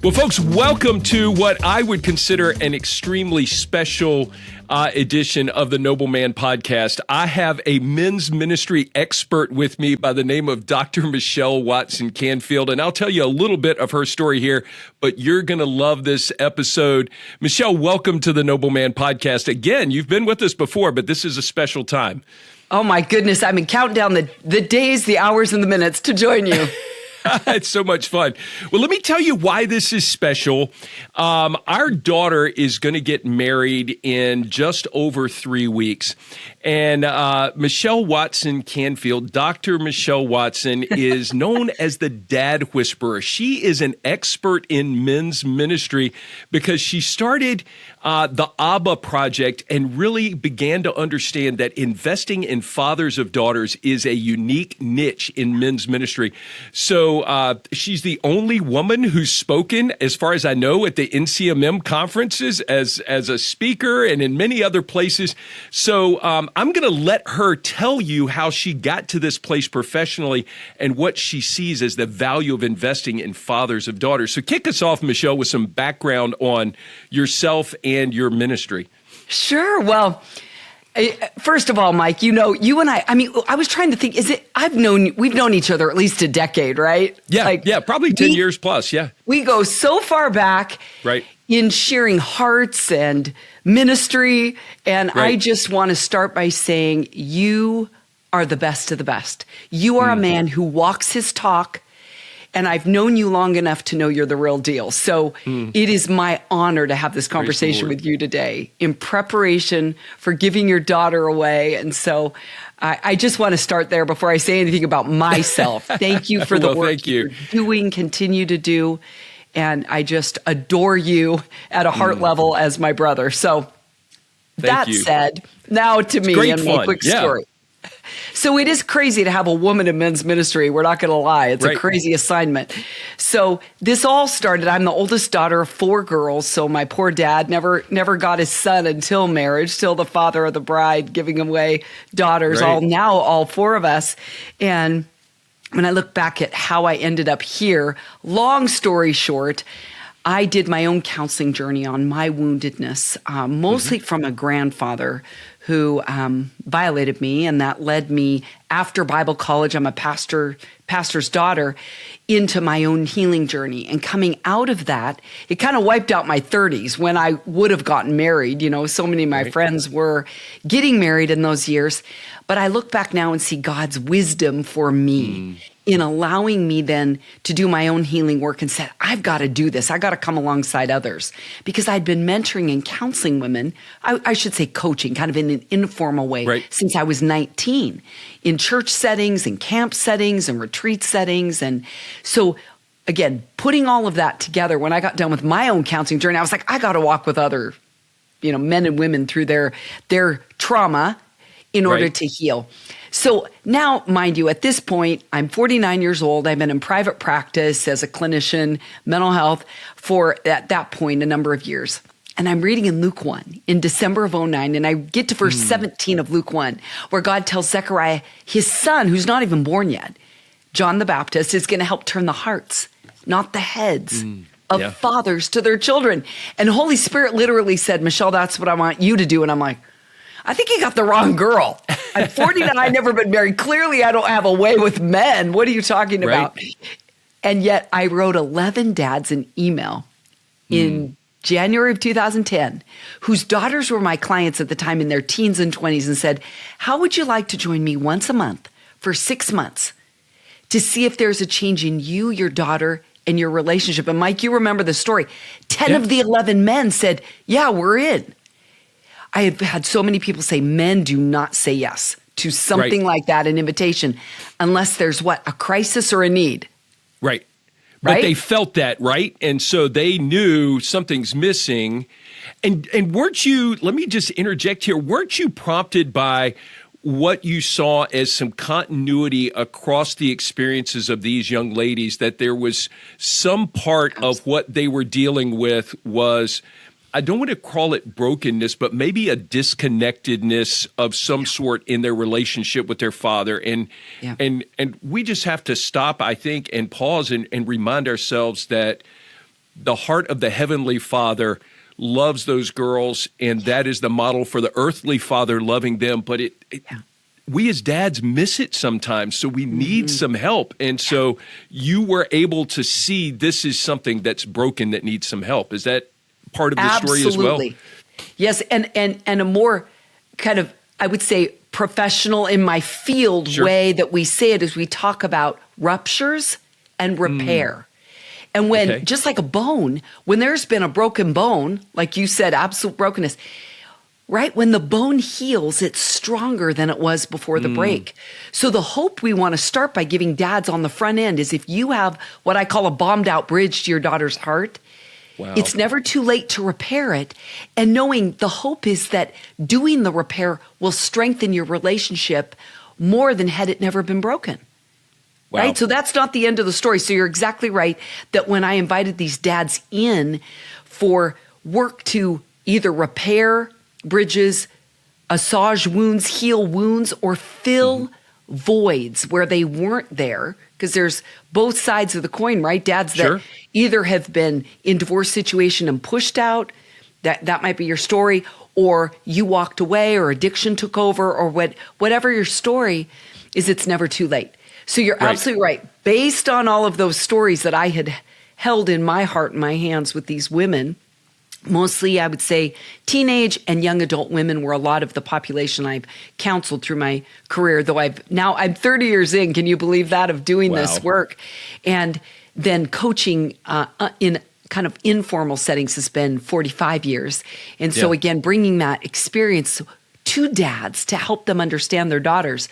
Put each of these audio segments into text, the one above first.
Well, folks, welcome to what I would consider an extremely special edition of the Noble Man podcast. I have a men's ministry expert with me by the name of Dr. Michelle Watson Canfield, and I'll tell you a little bit of her story here, but you're going to love this episode. Michelle, welcome to the Noble Man podcast. Again, you've been with us before, but this is a special time. Oh, my goodness. I've been counting down the days, the hours, and the minutes to join you. It's so much fun. Well, let me tell you why this is special. Our daughter is going to get married in just over 3 weeks. And Michelle Watson Canfield, Dr. Michelle Watson, is known as the Dad Whisperer. She is an expert in men's ministry because she started the Abba Project and really began to understand that investing in fathers of daughters is a unique niche in men's ministry. So she's the only woman who's spoken, as far as I know, at the NCMM conferences as a speaker and in many other places. So I'm going to let her tell you how she got to this place professionally and what she sees as the value of investing in fathers of daughters. So kick us off, Michelle, with some background on yourself and your ministry. Sure. Well, first of all, Mike, you and I was trying to think, we've known each other at least a decade, right? Yeah, probably 10 years plus, yeah. We go so far back in sharing hearts and ministry, and right. I just want to start by saying you are the best of the best. You are a man who walks his talk, and I've known you long enough to know you're the real deal. So it is my honor to have this conversation with you today in preparation for giving your daughter away. And so I just want to start there before I say anything about myself. Thank you for the work you're doing, continue to do. And I just adore you at a heart level as my brother. So that said, now to me and my quick story. So it is crazy to have a woman in men's ministry. We're not going to lie. It's a crazy assignment. So this all started, I'm the oldest daughter of 4 girls. So my poor dad never got his son until marriage, till the father of the bride giving away daughters, all 4 of us. And when I look back at how I ended up here, long story short, I did my own counseling journey on my woundedness, mostly from a grandfather who violated me, and that led me after Bible college. I'm a pastor's daughter, into my own healing journey. And coming out of that, it kind of wiped out my 30s when I would have gotten married. You know, so many of my friends were getting married in those years. But I look back now and see God's wisdom for me in allowing me then to do my own healing work, and said, I've got to do this. I got to come alongside others, because I'd been mentoring and counseling women. I should say coaching, kind of in an informal way, since I was 19, in church settings and camp settings and retreat settings. And so again, putting all of that together, when I got done with my own counseling journey, I was like, I got to walk with other, men and women through their trauma in order to heal. So now, mind you, at this point, I'm 49 years old. I've been in private practice as a clinician, mental health, for, at that point, a number of years. And I'm reading in Luke 1 in December of 2009, and I get to verse 17 of Luke 1, where God tells Zechariah, his son, who's not even born yet, John the Baptist, is going to help turn the hearts, not the heads, of fathers to their children. And Holy Spirit literally said, Michelle, that's what I want you to do. And I'm like, I think you got the wrong girl. I'm 49, I've never been married. Clearly, I don't have a way with men. What are you talking about? And yet I wrote 11 dads an email in January of 2010, whose daughters were my clients at the time in their teens and 20s, and said, how would you like to join me once a month for 6 months to see if there's a change in you, your daughter, and your relationship? And Mike, you remember the story. 10 of the 11 men said, yeah, we're in. I have had so many people say men do not say yes to something like that, an invitation, unless there's a crisis or a need. Right. But they felt that, right? And so they knew something's missing. And weren't you, let me just interject here, weren't you prompted by what you saw as some continuity across the experiences of these young ladies, that there was some part of what they were dealing with was, I don't want to call it brokenness, but maybe a disconnectedness of some sort in their relationship with their father. And we just have to stop, I think, and pause and remind ourselves that the heart of the Heavenly Father loves those girls, and that is the model for the earthly Father loving them. But we as dads miss it sometimes, so we need some help. And so you were able to see this is something that's broken that needs some help. Is that part of the story as well? Yes, and a more kind of, I would say, professional in my field way that we say it is we talk about ruptures and repair. And when, just like a bone, when there's been a broken bone, like you said, absolute brokenness, right? When the bone heals, it's stronger than it was before the break. So the hope we want to start by giving dads on the front end is if you have what I call a bombed out bridge to your daughter's heart, it's never too late to repair it. And knowing the hope is that doing the repair will strengthen your relationship more than had it never been broken. Right? So that's not the end of the story. So you're exactly right that when I invited these dads in for work to either repair bridges, assuage wounds, heal wounds, or fill voids where they weren't there, because there's both sides of the coin, right? Dads that either have been in divorce situation and pushed out, that might be your story, or you walked away or addiction took over, or whatever your story is, it's never too late. So you're absolutely right. Based on all of those stories that I had held in my heart and my hands with these women, mostly I would say teenage and young adult women were a lot of the population I've counseled through my career, though I'm 30 years in, can you believe that, of doing this work? And then coaching in kind of informal settings has been 45 years. And so again, bringing that experience to dads to help them understand their daughters.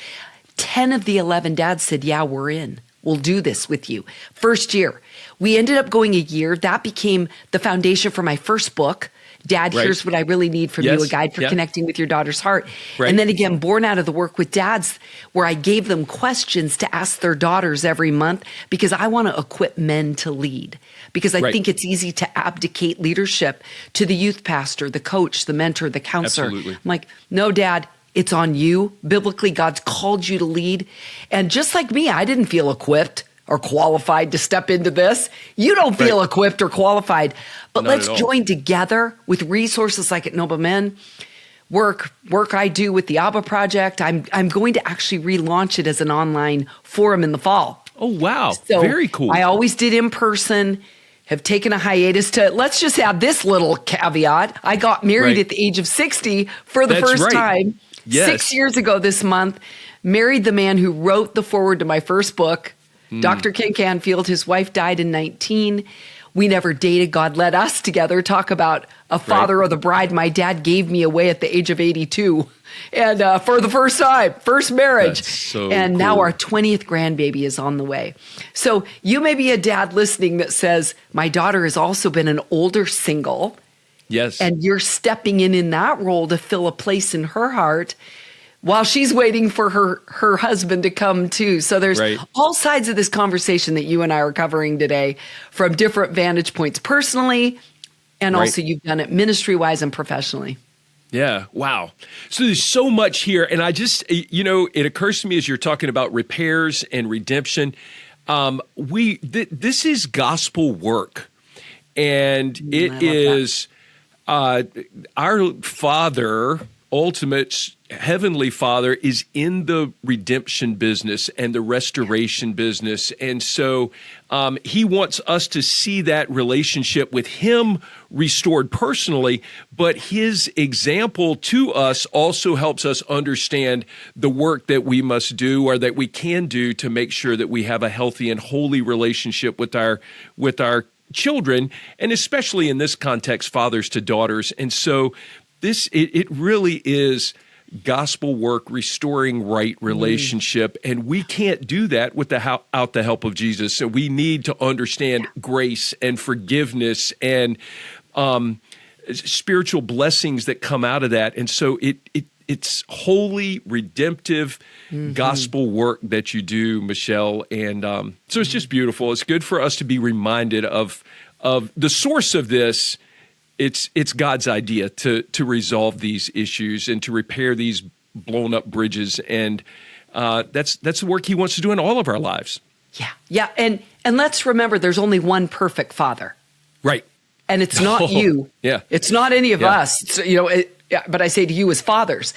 10 of the 11 dads said, yeah, we're in. We'll do this with you. First year. We ended up going a year. That became the foundation for my first book, Dad, Here's What I Really Need from You, a guide for connecting with your daughter's heart. And then again, born out of the work with dads, where I gave them questions to ask their daughters every month, because I want to equip men to lead. Because I think it's easy to abdicate leadership to the youth pastor, the coach, the mentor, the counselor. I'm like, no, Dad, it's on you. Biblically, God's called you to lead. And just like me, I didn't feel equipped or qualified to step into this. You don't feel equipped or qualified. But let's join together with resources like at Noble Men, work I do with the Abba Project. I'm going to actually relaunch it as an online forum in the fall. Oh, wow. So very cool. I always did in person, have taken a hiatus to, let's just add this little caveat. I got married at the age of 60 for the first time. 6 years ago this month, married the man who wrote the foreword to my first book, Dr. Ken Canfield. His wife died in 19. We never dated. God led us together. Talk about a father of the bride. My dad gave me away at the age of 82. And for the first time, first marriage. That's so and cool. Now our 20th grandbaby is on the way. So you may be a dad listening that says, my daughter has also been an older single. Yes. And you're stepping in that role to fill a place in her heart while she's waiting for her husband to come too. So there's all sides of this conversation that you and I are covering today from different vantage points personally, and also you've done it ministry-wise and professionally. Yeah. Wow. So there's so much here. And I just, it occurs to me as you're talking about repairs and redemption, this is gospel work. And it is our Father, ultimate Heavenly Father, is in the redemption business and the restoration business. And so he wants us to see that relationship with him restored personally, but his example to us also helps us understand the work that we must do or that we can do to make sure that we have a healthy and holy relationship with our children, and especially in this context, fathers to daughters. And so it really is gospel work, restoring right relationship, and we can't do that without the help of Jesus. So we need to understand grace and forgiveness and spiritual blessings that come out of that. And so it's holy, redemptive gospel work that you do, Michelle. And so it's just beautiful. It's good for us to be reminded of the source of this. It's God's idea to resolve these issues and to repair these blown up bridges. And that's the work he wants to do in all of our lives. Yeah. And let's remember there's only one perfect father. Right. And it's not you. Yeah. It's not any of us. It's, but I say to you as fathers,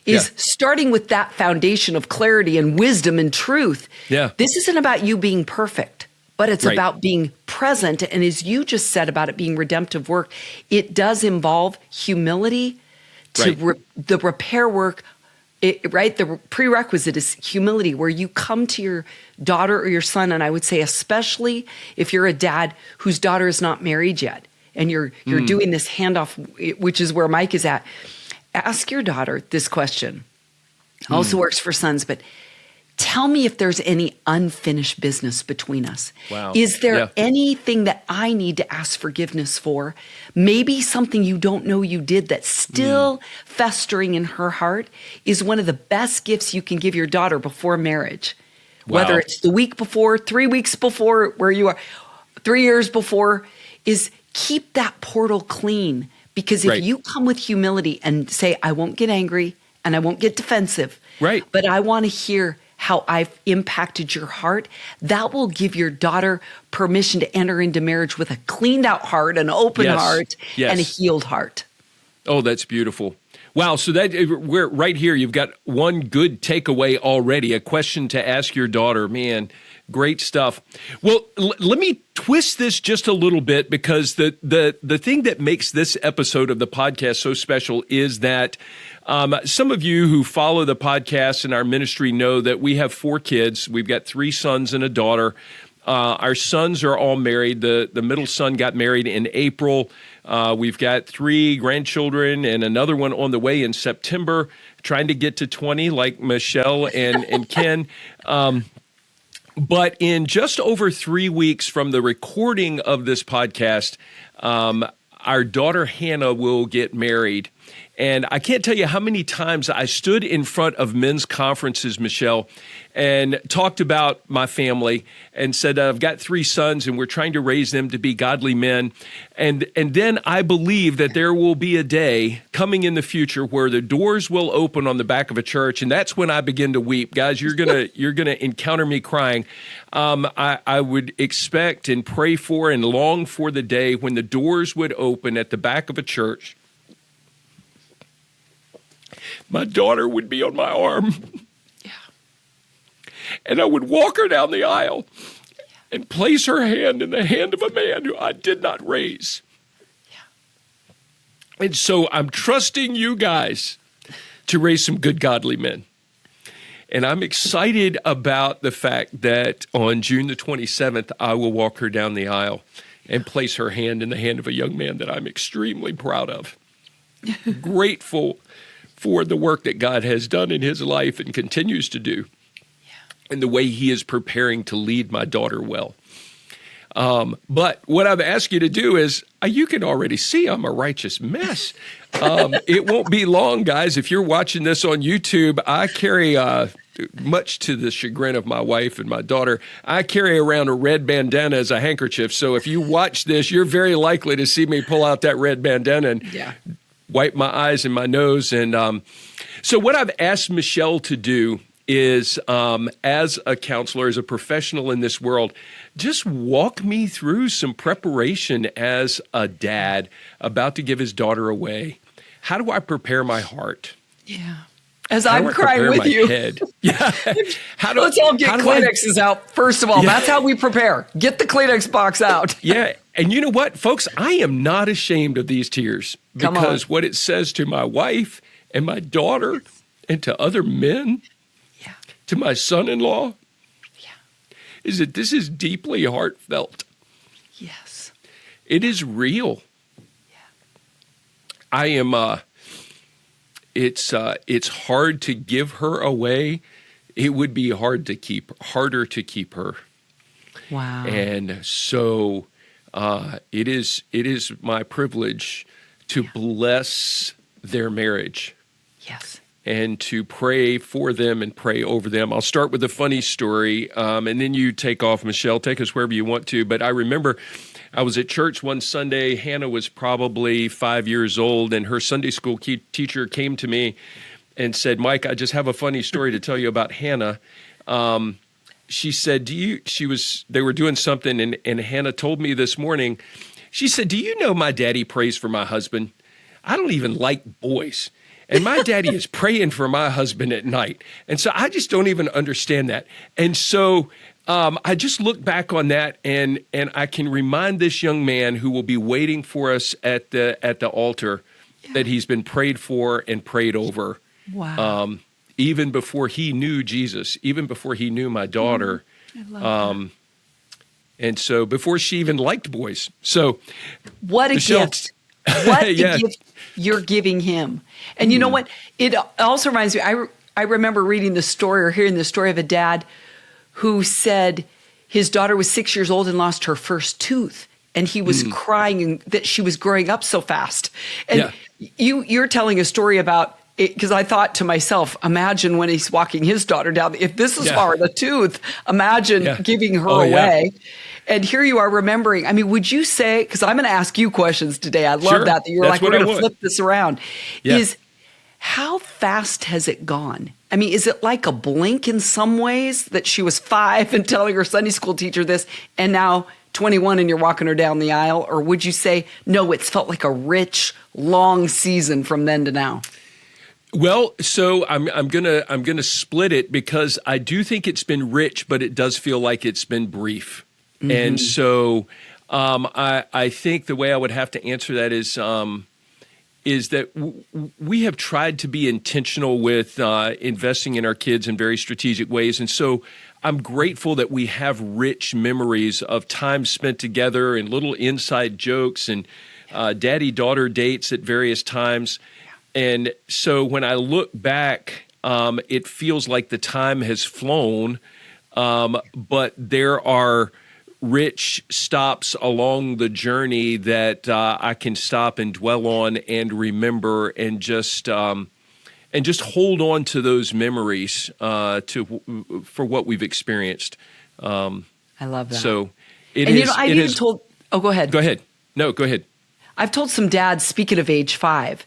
is starting with that foundation of clarity and wisdom and truth. Yeah. This isn't about you being perfect, but it's about being present. And as you just said about it being redemptive work, it does involve humility to the repair work. The prerequisite is humility, where you come to your daughter or your son, and I would say especially if you're a dad whose daughter is not married yet, and you're doing this handoff, which is where Mike is at. Ask your daughter this question. Also works for sons, but tell me if there's any unfinished business between us. Wow. Is there anything that I need to ask forgiveness for? Maybe something you don't know you did that's still festering in her heart is one of the best gifts you can give your daughter before marriage. Wow. Whether it's the week before, 3 weeks before, where you are, 3 years before, is keep that portal clean. Because if you come with humility and say, I won't get angry and I won't get defensive, but I want to hear how I've impacted your heart, that will give your daughter permission to enter into marriage with a cleaned out heart, an open heart, and a healed heart. Oh, that's beautiful. Wow. So we're right here. You've got one good takeaway already, a question to ask your daughter. Man, great stuff. Well, let me twist this just a little bit, because the thing that makes this episode of the podcast so special is that some of you who follow the podcast and our ministry know that we have 4 kids. We've got 3 sons and a daughter. Our sons are all married. The middle son got married in April. We've got 3 grandchildren and another one on the way in September, trying to get to 20 like Michelle and Ken. But in just over 3 weeks from the recording of this podcast, our daughter Hannah will get married. And I can't tell you how many times I stood in front of men's conferences, Michelle, and talked about my family and said that I've got 3 sons and we're trying to raise them to be godly men. And then I believe that there will be a day coming in the future where the doors will open on the back of a church, and that's when I begin to weep. Guys, you're gonna encounter me crying. I would expect and pray for and long for the day when the doors would open at the back of a church. My daughter would be on my arm. Yeah. And I would walk her down the aisle and place her hand in the hand of a man who I did not raise. Yeah. And so I'm trusting you guys to raise some good, godly men. And I'm excited about the fact that on June the 27th, I will walk her down the aisle and place her hand in the hand of a young man that I'm extremely proud of. Grateful for the work that God has done in his life and continues to do, and the way he is preparing to lead my daughter well. But what I've asked you to do is, you can already see I'm a righteous mess. It won't be long, guys. If you're watching this on YouTube, I carry, much to the chagrin of my wife and my daughter, I carry around a red bandana as a handkerchief. So if you watch this, you're very likely to see me pull out that red bandana and wipe my eyes and my nose. And so what I've asked Michelle to do is, as a counselor, as a professional in this world, just walk me through some preparation as a dad about to give his daughter away. How do I prepare my heart? Yeah. As I'm crying with you. Yeah. Let's all get Kleenexes out. First of all, that's how we prepare. Get the Kleenex box out. Yeah. And you know what, folks? I am not ashamed of these tears, because what it says to my wife and my daughter and to other men, to my son-in-law, is that this is deeply heartfelt. Yes. It is real. Yeah. I am, it's hard to give her away. It would be harder to keep her. Wow. And so it is my privilege to bless their marriage. Yes. And to pray for them and pray over them. I'll start with a funny story, and then you take off, Michelle. Take us wherever you want to. But I remember I was at church one Sunday. Hannah was probably 5 years old, and her Sunday school teacher came to me and said, "Mike, I just have a funny story to tell you about Hannah." She said, they were doing something, and Hannah told me this morning She said, "Do you know my daddy prays for my husband? I don't even like boys. And my daddy is praying for my husband at night. And so I just don't even understand that." And so I just look back on that, and I can remind this young man who will be waiting for us at the altar that he's been prayed for and prayed over. Wow. Even before he knew Jesus, even before he knew my daughter. I love that. And so before she even liked boys. So what a gift. What a gift you're giving him. And you know what? It also reminds me, I remember reading the story or hearing the story of a dad who said his daughter was 6 years old and lost her first tooth. And he was crying that she was growing up so fast. And you're telling a story about it, because I thought to myself, imagine when he's walking his daughter down. If this is for the tooth, imagine giving her away. Yeah. And here you are remembering. I mean, would you say, because I'm going to ask you questions today. I love that you're like, we're going to flip this around. Yeah. Is how fast has it gone? I mean, is it like a blink in some ways that she was 5 and telling her Sunday school teacher this, and now 21 and you're walking her down the aisle? Or would you say, no, it's felt like a rich, long season from then to now? Well, so I'm gonna split it, because I do think it's been rich, but it does feel like it's been brief. Mm-hmm. And so I think the way I would have to answer that is that we have tried to be intentional with investing in our kids in very strategic ways. And so I'm grateful that we have rich memories of time spent together and little inside jokes and daddy-daughter dates at various times. And so when I look back, it feels like the time has flown, but there are rich stops along the journey that I can stop and dwell on and remember, and just hold on to those memories for what we've experienced. I love that. So go ahead. Go ahead. No, go ahead. I've told some dads, speaking of age 5,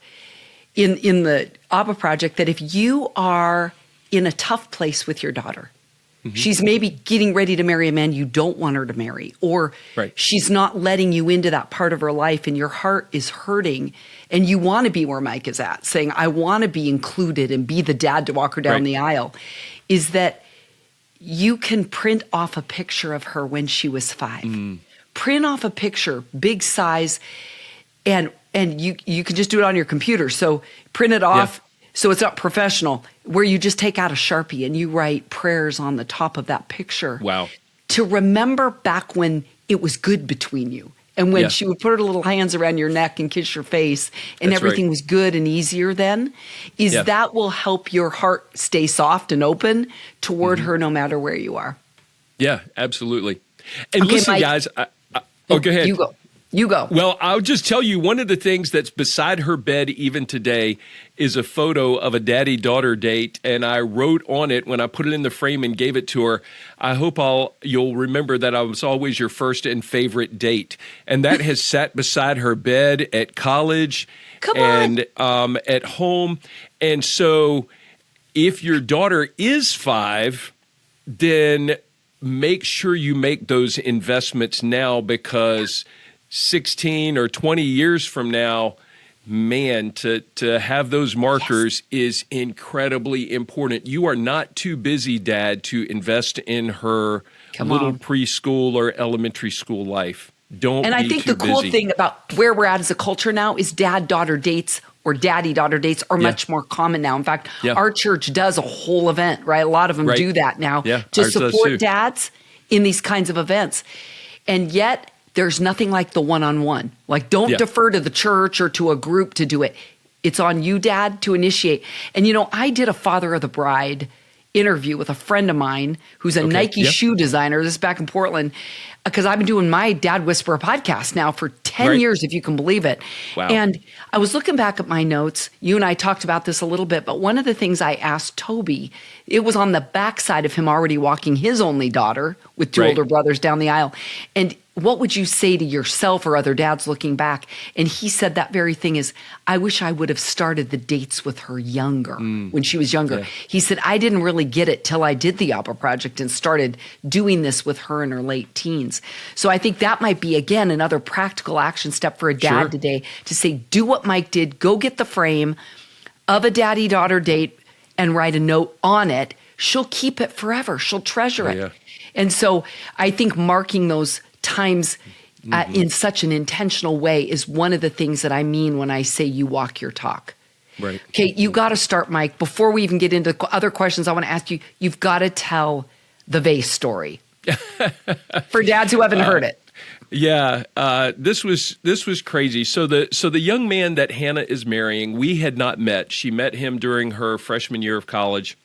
in the Abba Project, that if you are in a tough place with your daughter, she's maybe getting ready to marry a man you don't want her to marry, or she's not letting you into that part of her life and your heart is hurting and you want to be where Mike is at, saying, I want to be included and be the dad to walk her down the aisle, is that you can print off a picture of her when she was 5. Print off a picture, big size, and you can just do it on your computer. So print it off so it's not professional, where you just take out a Sharpie and you write prayers on the top of that picture. Wow. To remember back when it was good between you. And when she would put her little hands around your neck and kiss your face and everything was good and easier then, that will help your heart stay soft and open toward her no matter where you are. Yeah, absolutely. And listen, Mike, guys, go ahead. You go. Well, I'll just tell you, one of the things that's beside her bed even today is a photo of a daddy-daughter date, and I wrote on it when I put it in the frame and gave it to her, I hope you'll remember that I was always your first and favorite date. And that has sat beside her bed at college and at home. And so if your daughter is 5, then make sure you make those investments now, because 16 or 20 years from now, man, to have those markers is incredibly important. You are not too busy, Dad, to invest in her little preschool or elementary school life. And I think the cool thing about where we're at as a culture now is dad-daughter dates or daddy-daughter dates are much more common now. In fact, our church does a whole event, right? A lot of them do that now to support dads in these kinds of events. And yet, there's nothing like the one-on-one. Like, don't defer to the church or to a group to do it. It's on you, Dad, to initiate. And, I did a Father of the Bride interview with a friend of mine who's a Nike shoe designer. This is back in Portland, because I've been doing my Dad Whisperer podcast now for 10 years, if you can believe it. Wow. And I was looking back at my notes. You and I talked about this a little bit, but one of the things I asked Toby, it was on the backside of him already walking his only daughter with 2 older brothers down the aisle. And what would you say to yourself or other dads looking back? And he said that very thing is, I wish I would have started the dates with her younger, when she was younger. Yeah. He said, I didn't really get it till I did the Abba Project and started doing this with her in her late teens. So I think that might be, again, another practical action step for a dad today to say, do what Mike did, go get the frame of a daddy-daughter date and write a note on it. She'll keep it forever. She'll treasure it. Yeah. And so I think marking those times in such an intentional way is one of the things that I mean when I say you walk your talk. Right. Okay, you got to start, Mike. Before we even get into other questions, I want to ask you, you've got to tell the vase story for dads who haven't heard it. Yeah, this was crazy. So the young man that Hannah is marrying, we had not met. She met him during her freshman year of college.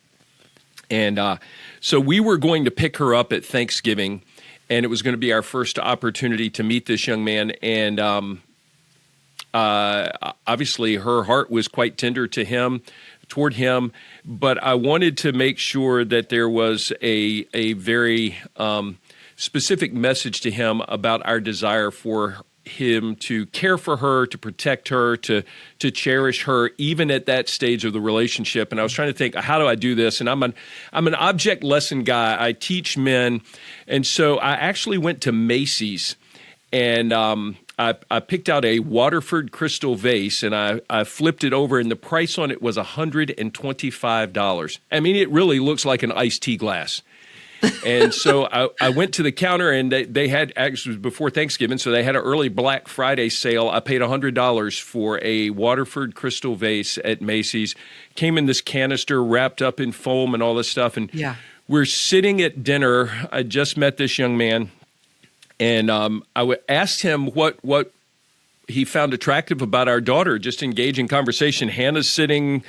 And so we were going to pick her up at Thanksgiving, and it was going to be our first opportunity to meet this young man. And obviously her heart was quite tender toward him, but I wanted to make sure that there was a very specific message to him about our desire for him to care for her, to protect her, to cherish her, even at that stage of the relationship. And I was trying to think, how do I do this? And I'm an object lesson guy. I teach men, and so I actually went to Macy's, and I picked out a Waterford crystal vase, and I flipped it over, and the price on it was $125. I mean, it really looks like an iced tea glass. And so I went to the counter, and they had, actually before Thanksgiving, so they had an early Black Friday sale. I paid $100 for a Waterford crystal vase at Macy's. Came in this canister wrapped up in foam and all this stuff. And we're sitting at dinner. I just met this young man, and I asked him what he found attractive about our daughter, just engage in conversation. Hannah's sitting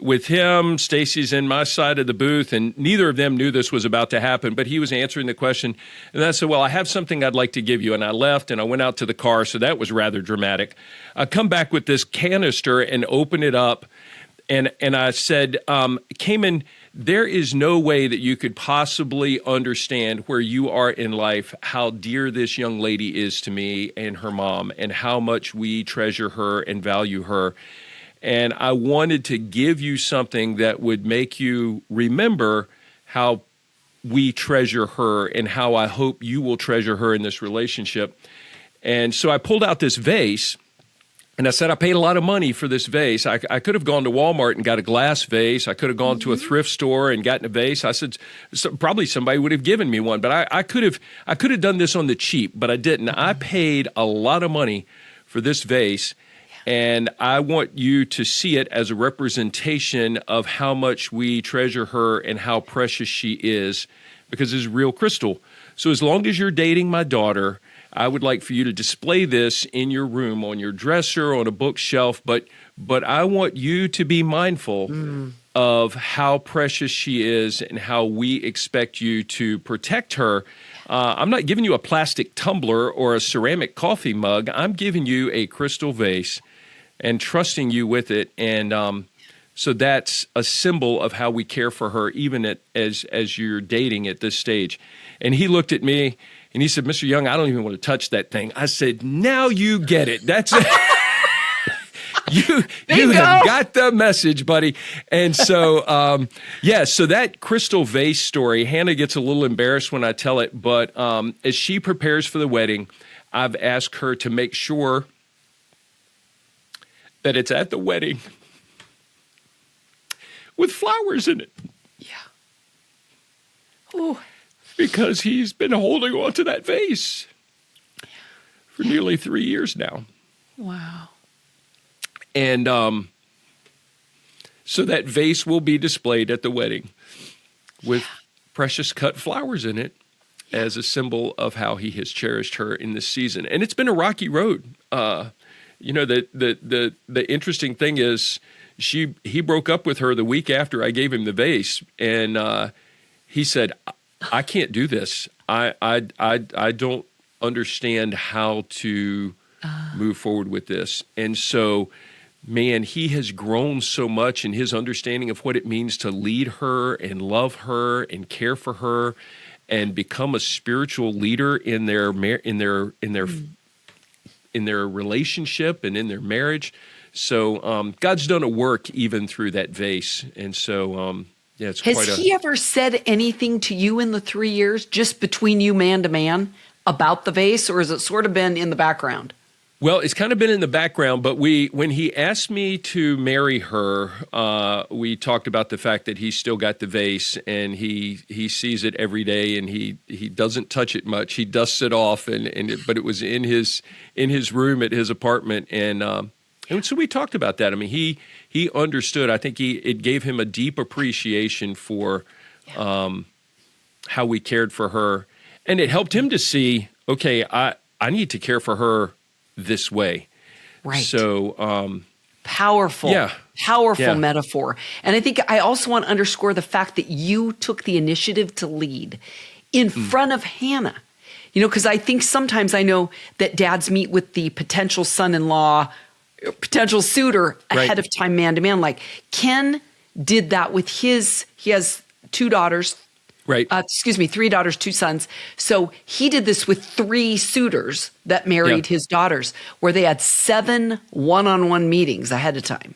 with him, Stacy's in my side of the booth, and neither of them knew this was about to happen, but he was answering the question. And I said, well, I have something I'd like to give you. And I left, and I went out to the car, so that was rather dramatic. I come back with this canister and open it up, and I said, Cayman, there is no way that you could possibly understand where you are in life, how dear this young lady is to me and her mom, and how much we treasure her and value her. And I wanted to give you something that would make you remember how we treasure her and how I hope you will treasure her in this relationship. And so I pulled out this vase, and I said, I paid a lot of money for this vase. I could have gone to Walmart and got a glass vase. I could have gone to a thrift store and gotten a vase. I said, probably somebody would have given me one, but I could have done this on the cheap, but I didn't. I paid a lot of money for this vase. And I want you to see it as a representation of how much we treasure her and how precious she is, because it's real crystal. So as long as you're dating my daughter, I would like for you to display this in your room, on your dresser, on a bookshelf. But I want you to be mindful of how precious she is and how we expect you to protect her. I'm not giving you a plastic tumbler or a ceramic coffee mug. I'm giving you a crystal vase and trusting you with it. And so that's a symbol of how we care for her, even as you're dating at this stage. And he looked at me and he said, Mr. Young, I don't even want to touch that thing. I said, now you get it. That's it. You have got the message, buddy. And so, so that crystal vase story, Hannah gets a little embarrassed when I tell it, but as she prepares for the wedding, I've asked her to make sure that it's at the wedding with flowers in it. Yeah. Ooh. Because he's been holding on to that vase for nearly 3 years now. Wow. And so that vase will be displayed at the wedding with precious cut flowers in it as a symbol of how he has cherished her in this season. And it's been a rocky road. The interesting thing is he broke up with her the week after I gave him the vase, and he said, I can't do this. I don't understand how to move forward with this. And so, man, he has grown so much in his understanding of what it means to lead her and love her and care for her. and become a spiritual leader in their relationship and in their marriage. So God's done a work even through that vase. And so, it's Has he ever said anything to you in the 3 years, just between you man to man, about the vase, or has it sort of been in the background? Well, it's kind of been in the background, but when he asked me to marry her, we talked about the fact that he's still got the vase, and he sees it every day, and he doesn't touch it much. He dusts it off, but it was in his room at his apartment, and so we talked about that. I mean, he understood. I think it gave him a deep appreciation for how we cared for her, and it helped him to see, okay, I need to care for her this way. Right. So, powerful metaphor. And I think I also want to underscore the fact that you took the initiative to lead in front of Hannah. Because I think sometimes I know that dads meet with the potential son-in-law, potential suitor ahead of time, man to man. Like Ken did that with he has 2 daughters. Right. 3 daughters, 2 sons. So he did this with 3 suitors that married his daughters, where they had 7 one-on-one meetings ahead of time.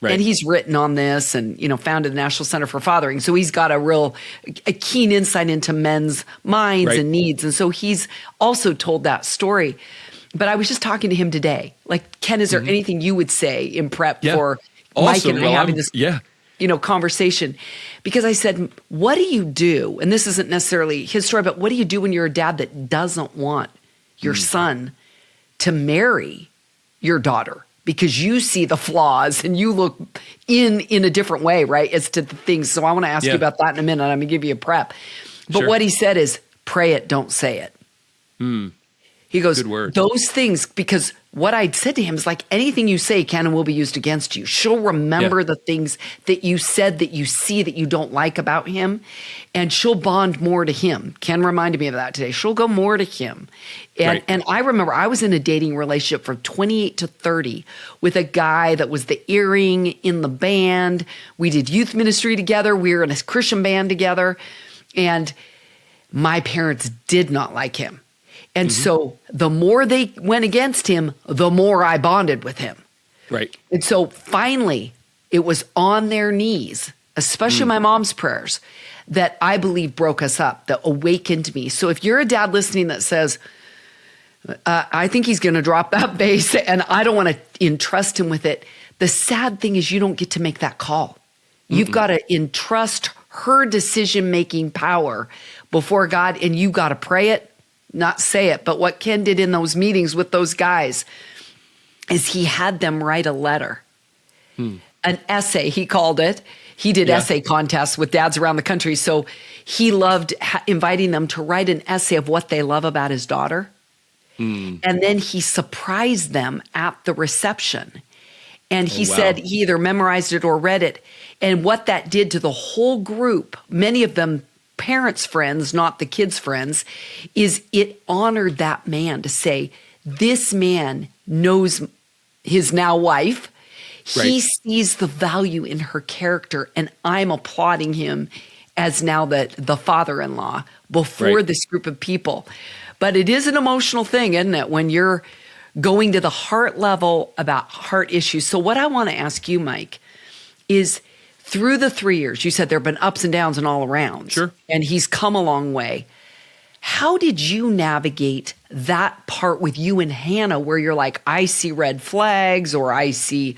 Right. And he's written on this and, founded the National Center for Fathering. So he's got a keen insight into men's minds and needs. And so he's also told that story. But I was just talking to him today. Like, Ken, is there anything you would say in prep for Mike and I having this conversation? Because I said, what do you do? And this isn't necessarily his story, but what do you do when you're a dad that doesn't want your son to marry your daughter? Because you see the flaws and you look in a different way, right, as to the things. So I want to ask you about that in a minute. I'm going to give you a prep. But what he said is, pray it, don't say it. He goes, those things, because what I'd said to him is like, anything you say can and will be used against you. She'll remember the things that you said, that you see, that you don't like about him, and she'll bond more to him. Ken reminded me of that today. She'll go more to him. And I remember I was in a dating relationship from 28 to 30 with a guy that was the earring in the band. We did youth ministry together. We were in a Christian band together. And my parents did not like him. And so the more they went against him, the more I bonded with him. Right. And so finally, it was on their knees, especially my mom's prayers, that I believe broke us up, that awakened me. So if you're a dad listening that says, I think he's going to drop that vase and I don't want to entrust him with it, the sad thing is you don't get to make that call. You've got to entrust her decision-making power before God, and you got to pray it, not say it. But what Ken did in those meetings with those guys is he had them write a letter, an essay, he called it. He did essay contests with dads around the country. So he loved inviting them to write an essay of what they love about his daughter. And then he surprised them at the reception. And he said he either memorized it or read it. And what that did to the whole group, many of them parents' friends, not the kids' friends, is it honored that man to say, this man knows his now wife. He sees the value in her character, and I'm applauding him as now the father-in-law before this group of people. But it is an emotional thing, isn't it, when you're going to the heart level about heart issues. So what I want to ask you, Mike, is through the 3 years, you said there have been ups and downs and all around. Sure. And he's come a long way. How did you navigate that part with you and Hannah where you're like, I see red flags, or I see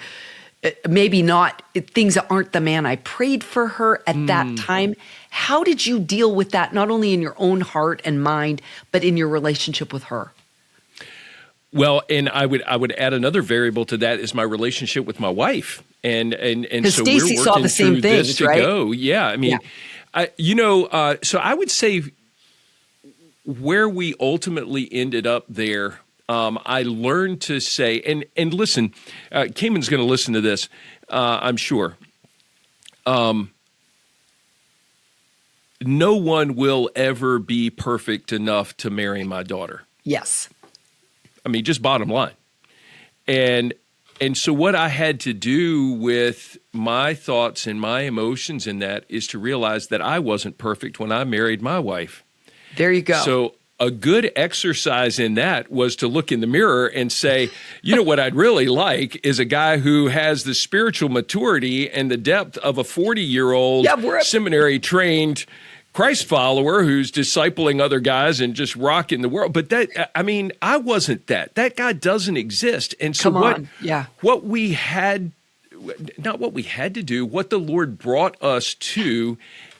maybe not things that aren't the man I prayed for her at that time? How did you deal with that, not only in your own heart and mind, but in your relationship with her? Well, and I would add another variable to that is my relationship with my wife, and so Stacey we're saw working the same through things, this to right? go. Yeah, I mean, so I would say where we ultimately ended up there, I learned to say, and listen, Cayman's going to listen to this, I'm sure. No one will ever be perfect enough to marry my daughter. Yes. I mean, just bottom line. And so what I had to do with my thoughts and my emotions in that is to realize that I wasn't perfect when I married my wife. There you go. So a good exercise in that was to look in the mirror and say, you know what I'd really like is a guy who has the spiritual maturity and the depth of a 40-year-old seminary-trained Christ follower who's discipling other guys and just rocking the world. But I wasn't that. That guy doesn't exist. And so what we had, not what we had to do, what the Lord brought us to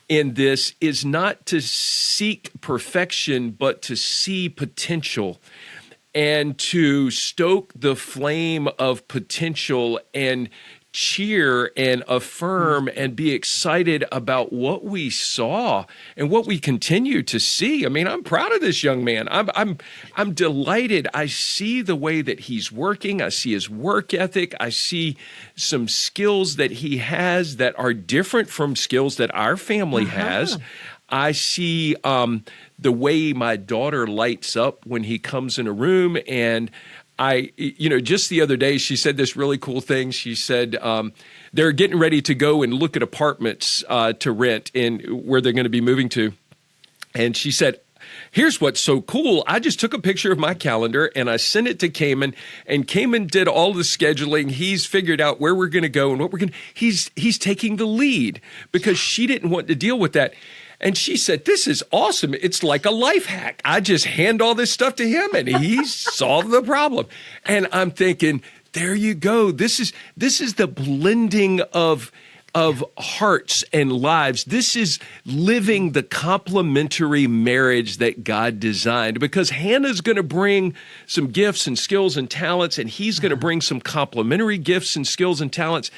in this is not to seek perfection, but to see potential and to stoke the flame of potential and cheer and affirm and be excited about what we saw and what we continue to see. I mean, I'm proud of this young man. I'm delighted. I see the way that he's working. I see his work ethic. I see some skills that he has that are different from skills that our family has. I see the way my daughter lights up when he comes in a room. And just the other day, she said this really cool thing. She said they're getting ready to go and look at apartments to rent in where they're going to be moving to. And she said, here's what's so cool. I just took a picture of my calendar and I sent it to Cayman, and Cayman did all the scheduling. He's figured out where we're going to go and what we're going to. He's taking the lead because she didn't want to deal with that. And she said, this is awesome. It's like a life hack. I just hand all this stuff to him and he solved the problem. And I'm thinking, there you go. This is the blending of hearts and lives. This is living the complementary marriage that God designed, because Hannah's going to bring some gifts and skills and talents, and he's going to bring some complementary gifts and skills and talents.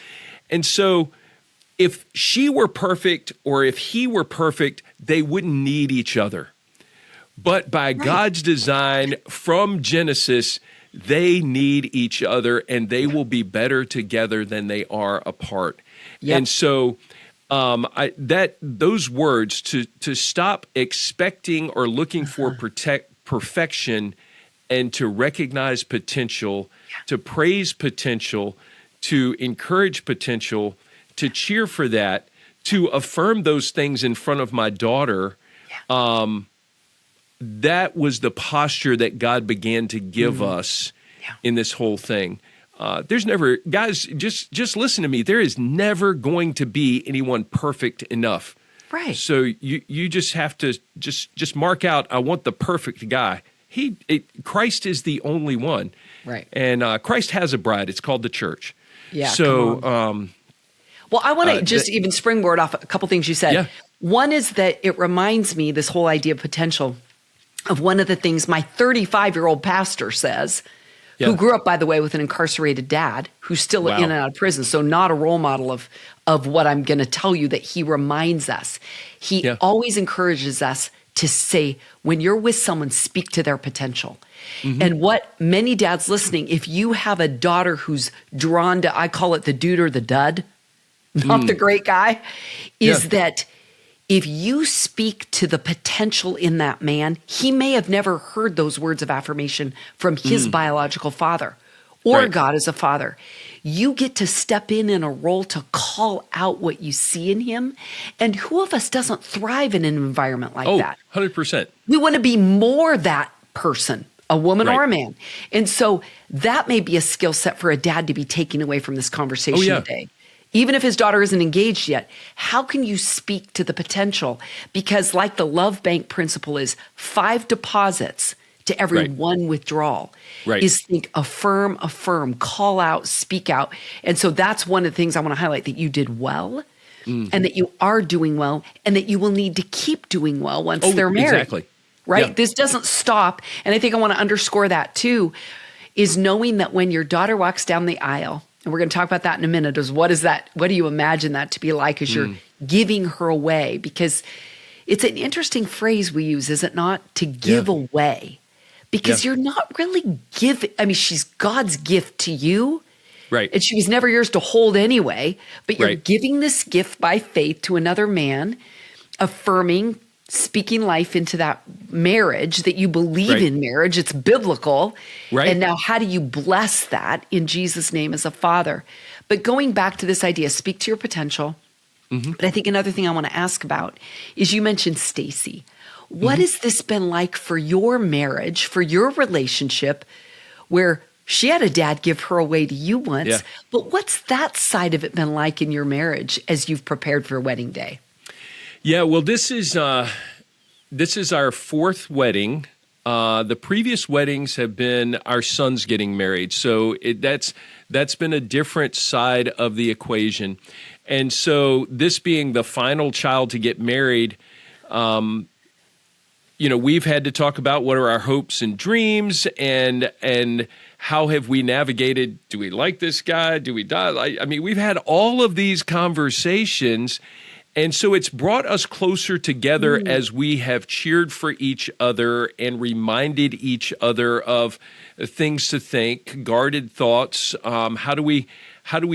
And so if she were perfect or if he were perfect, they wouldn't need each other. But by God's design from Genesis, they need each other, and they will be better together than they are apart. Yep. And so those words to stop expecting or looking for perfection and to recognize potential, to praise potential, to encourage potential, to cheer for that, to affirm those things in front of my daughter, that was the posture that God began to give us in this whole thing. There's never, guys, just listen to me. There is never going to be anyone perfect enough. Right. So you just have to just mark out, I want the perfect guy. Christ is the only one. Right. And Christ has a bride. It's called the church. Yeah. So, well, I want to just even springboard off a couple things you said. Yeah. One is that it reminds me, this whole idea of potential, of one of the things my 35-year-old pastor says, who grew up, by the way, with an incarcerated dad who's still in and out of prison. So not a role model of what I'm going to tell you, that he reminds us. He always encourages us to say, when you're with someone, speak to their potential. Mm-hmm. And what many dads listening, if you have a daughter who's drawn to, I call it the dude or the dud, not the great guy, is that if you speak to the potential in that man, he may have never heard those words of affirmation from his biological father or God as a father. You get to step in a role to call out what you see in him. And who of us doesn't thrive in an environment like that? 100%. We want to be more that person, a woman or a man. And so that may be a skill set for a dad to be taking away from this conversation today. Even if his daughter isn't engaged yet, how can you speak to the potential? Because like the love bank principle is 5 deposits to every 1 withdrawal, is think, affirm, call out, speak out. And so that's one of the things I want to highlight, that you did well and that you are doing well and that you will need to keep doing well once they're married. Exactly. Right? Yeah. This doesn't stop. And I think I want to underscore that too, is knowing that when your daughter walks down the aisle, and we're going to talk about that in a minute, is what do you imagine that to be like as you're giving her away? Because it's an interesting phrase we use, is it not? To give away. Because you're not really giving. I mean, she's God's gift to you. Right. And she was never yours to hold anyway. But you're giving this gift by faith to another man, affirming, speaking life into that marriage, that you believe in marriage. It's biblical. Right. And now how do you bless that in Jesus' name as a father? But going back to this idea, speak to your potential. But I think another thing I want to ask about is, you mentioned Stacy. What has this been like for your marriage, for your relationship, where she had a dad give her away to you once, but what's that side of it been like in your marriage as you've prepared for wedding day? Yeah, well, this is our fourth wedding. The previous weddings have been our sons getting married, so that's been a different side of the equation. And so this being the final child to get married, we've had to talk about what are our hopes and dreams, and how have we navigated? Do we like this guy? Do we die? I mean, we've had all of these conversations. And so it's brought us closer together as we have cheered for each other and reminded each other of things to think, guarded thoughts. How do we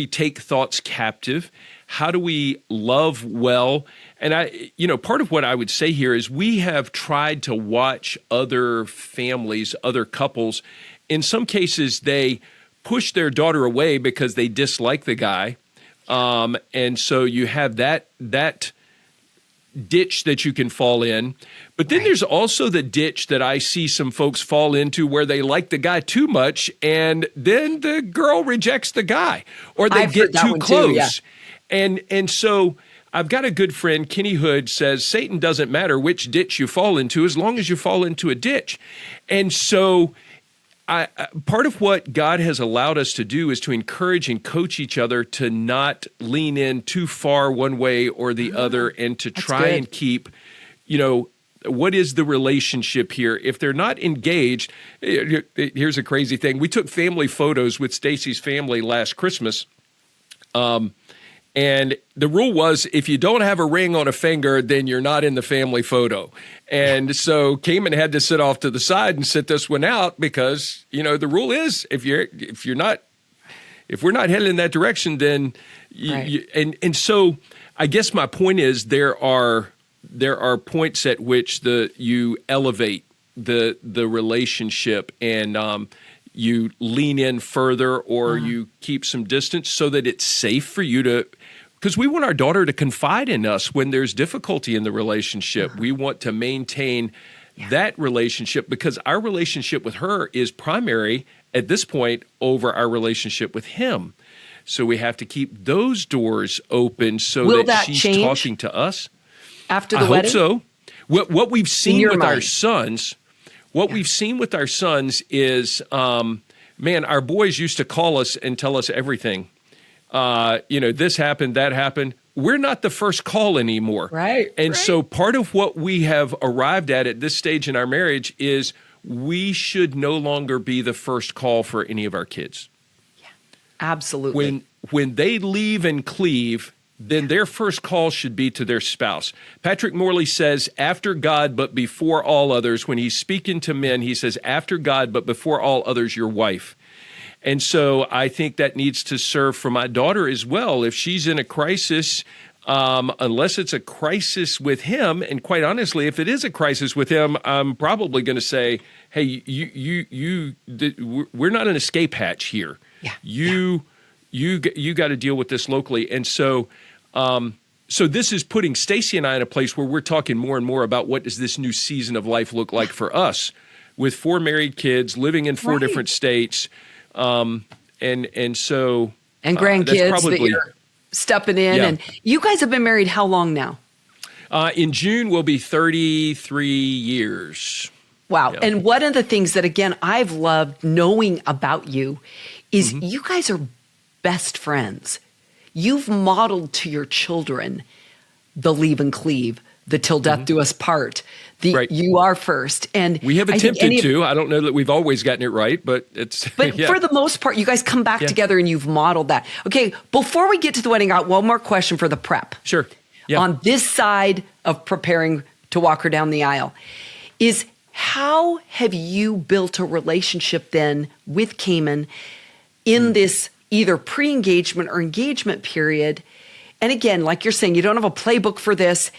take thoughts captive? How do we love well? And part of what I would say here is we have tried to watch other families, other couples. In some cases, they push their daughter away because they dislike the guy. And so you have that ditch that you can fall in. But then there's also the ditch that I see some folks fall into where they like the guy too much, and then the girl rejects the guy, or they get too close. And so I've got a good friend, Kenny Hood, says Satan doesn't matter which ditch you fall into as long as you fall into a ditch. And so part of what God has allowed us to do is to encourage and coach each other to not lean in too far one way or the other, and to try and keep, what is the relationship here? If they're not engaged, here's a crazy thing. We took family photos with Stacy's family last Christmas. And the rule was, if you don't have a ring on a finger, then you're not in the family photo. And so Cayman had to sit off to the side and sit this one out because, the rule is if we're not headed in that direction, then and so I guess my point is there are points at which you elevate the relationship, and you lean in further, or you keep some distance so that it's safe for you to, because we want our daughter to confide in us when there's difficulty in the relationship. We want to maintain that relationship because our relationship with her is primary at this point over our relationship with him. So we have to keep those doors open so that she's change talking to us. After the wedding? I hope so. What we've seen with our sons... we've seen with our sons is, our boys used to call us and tell us everything. This happened, that happened. We're not the first call anymore. Right. And so part of what we have arrived at this stage in our marriage is we should no longer be the first call for any of our kids. Yeah, absolutely. When they leave and cleave, then their first call should be to their spouse. Patrick Morley says, after God, but before all others. When he's speaking to men, he says, after God, but before all others, your wife. And so I think that needs to serve for my daughter as well. If she's in a crisis, unless it's a crisis with him, and quite honestly, if it is a crisis with him, I'm probably going to say, hey, we're not an escape hatch here. Yeah. You got to deal with this locally. And so so this is putting Stacy and I in a place where we're talking more and more about what does this new season of life look like for us with 4 married kids living in 4 different states. And so grandkids that you're stepping in. Yeah. And you guys have been married how long now? In June, we'll be 33 years. Wow. Yeah. And one of the things that, again, I've loved knowing about you is you guys are best friends. You've modeled to your children the leave and cleave, the till death do us part, the you are first. And we have attempted to. I don't know that we've always gotten it right, but it's... But for the most part, you guys come back together and you've modeled that. Okay, before we get to the wedding, I got one more question for the prep. Sure. Yeah. On this side of preparing to walk her down the aisle is how have you built a relationship then with Cayman in this either pre-engagement or engagement period? And again, like you're saying, you don't have a playbook for this,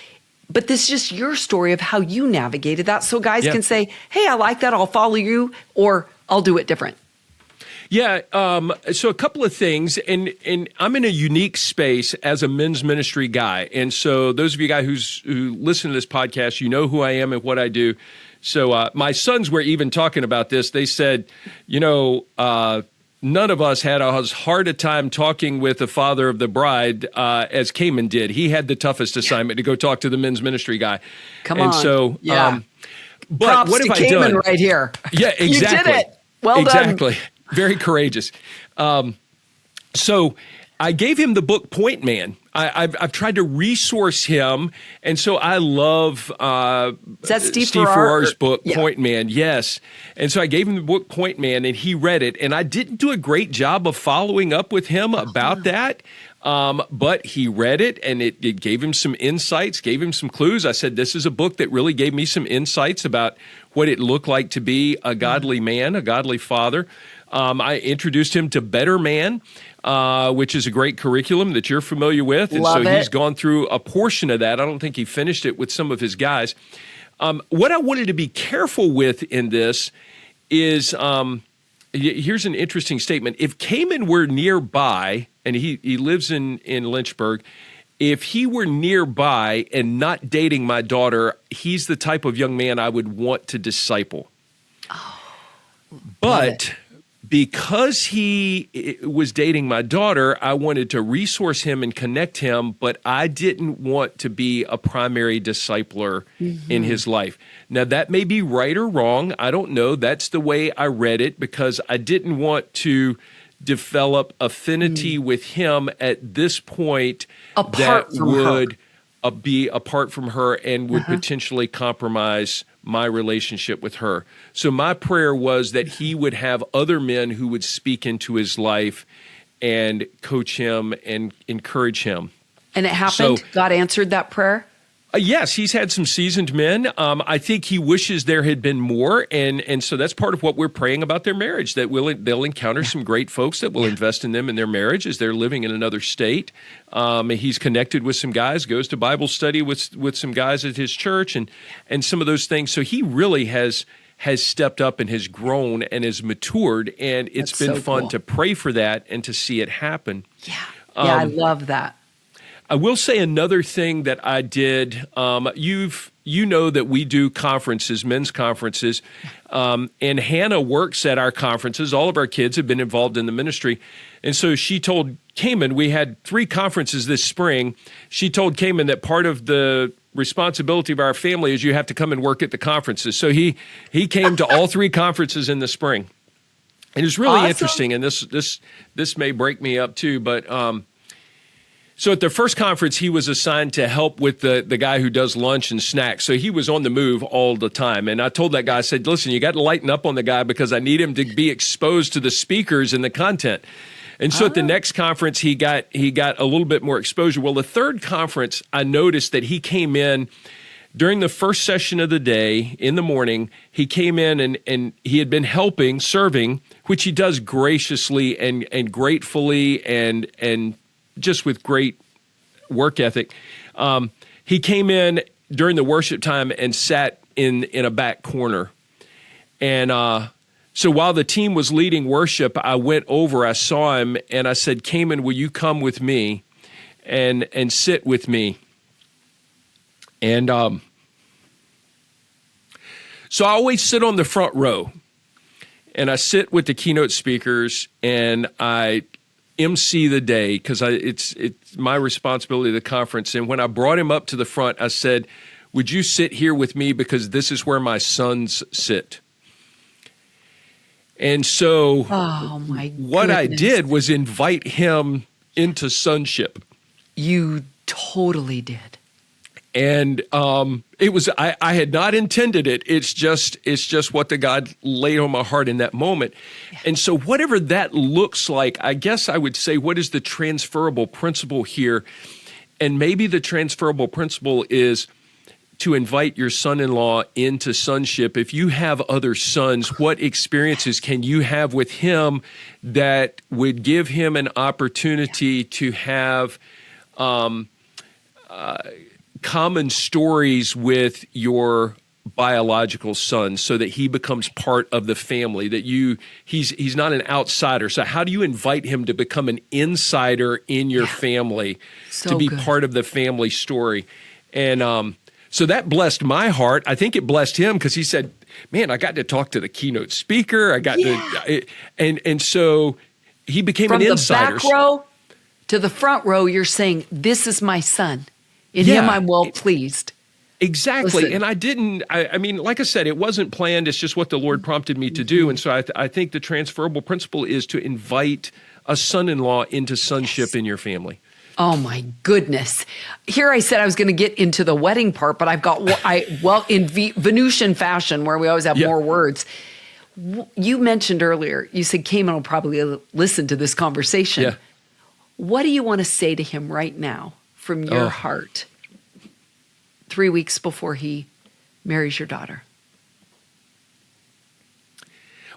but this is just your story of how you navigated that. So guys can say, hey, I like that. I'll follow you, or I'll do it different. Yeah. So a couple of things, and I'm in a unique space as a men's ministry guy. And so those of you guys who listen to this podcast, you know who I am and what I do. So my sons were even talking about this. They said, none of us had as hard a time talking with the father of the bride as Cayman did. He had the toughest assignment to go talk to the men's ministry guy. Come on. So, but props what have to I Cayman done? right here. Yeah, exactly. You did it. Well done. Exactly. Very courageous. So I gave him the book Point Man. I've tried to resource him, and so I love Is that Steve Farrar's book, Yeah. Point Man, yes. And so I gave him the book Point Man, and he read it, and I didn't do a great job of following up with him about that, but he read it, and it gave him some insights, gave him some clues. I said, this is a book that really gave me some insights about what it looked like to be a godly man, a godly father. I introduced him to BetterMan, which is a great curriculum that you're familiar with. And Love so it. he's gone through a portion of that. I don't think he finished it with some of his guys. What I wanted to be careful with in this is, here's an interesting statement. If Cayman were nearby, and he lives in Lynchburg, if he were nearby and not dating my daughter, he's the type of young man I would want to disciple. But because he was dating my daughter, I wanted to resource him and connect him, but I didn't want to be a primary discipler in his life. Now, that may be right or wrong. I don't know. That's the way I read it, because I didn't want to develop affinity with him at this point Apart from would be apart from her and would potentially compromise my relationship with her. So my prayer was that he would have other men who would speak into his life and coach him and encourage him. And it happened? So, God answered that prayer? Yes, he's had some seasoned men. I think he wishes there had been more, and so that's part of what we're praying about their marriage, that they'll encounter some great folks that will invest in them in their marriage as they're living in another state. He's connected with some guys, goes to Bible study with some guys at his church, and some of those things. So he really has stepped up and has grown and has matured, and it's been fun to pray for that and to see it happen. Yeah, I love that. I will say another thing that I did. You know that we do conferences, men's conferences, and Hannah works at our conferences. All of our kids have been involved in the ministry. And so she told Cayman, we had 3 conferences this spring. She told Cayman that part of the responsibility of our family is you have to come and work at the conferences. So he came to all 3 conferences in the spring. And it was really interesting, and this may break me up too, but so at the first conference, he was assigned to help with the guy who does lunch and snacks. So he was on the move all the time. And I told that guy, I said, listen, you got to lighten up on the guy because I need him to be exposed to the speakers and the content. And so at the next conference, he got a little bit more exposure. Well, the third conference, I noticed that he came in during the first session of the day in the morning. He came in and he had been helping, serving, which he does graciously and gratefully and just with great work ethic. He came in during the worship time and sat in a back corner. And so while the team was leading worship, I went over, I saw him, and I said, Cayman, will you come with me and sit with me? And so I always sit on the front row, and I sit with the keynote speakers, and I MC the day because it's my responsibility of the conference. And when I brought him up to the front, I said, would you sit here with me because this is where my sons sit? And so what I did was invite him into sonship. You totally did. And it was I had not intended it. It's just what the God laid on my heart in that moment. Yeah. And so whatever that looks like, I guess I would say, what is the transferable principle here? And maybe the transferable principle is to invite your son-in-law into sonship. If you have other sons, what experiences can you have with him that would give him an opportunity to have common stories with your biological son so that he becomes part of the family, that he's not an outsider. So how do you invite him to become an insider in your family, to be part of the family story? And so that blessed my heart. I think it blessed him because he said, man, I got to talk to the keynote speaker. I got to, and so he became an insider. From the back row to the front row, you're saying, this is my son. In him I'm well pleased. Exactly. Listen. And I mean, like I said, it wasn't planned. It's just what the Lord prompted me to do. And so I think the transferable principle is to invite a son-in-law into sonship in your family. Oh my goodness. Here I said I was going to get into the wedding part, but I've got, in Venusian fashion, where we always have more words. You mentioned earlier, you said Cayman will probably listen to this conversation. Yeah. What do you want to say to him right now from your heart 3 weeks before he marries your daughter?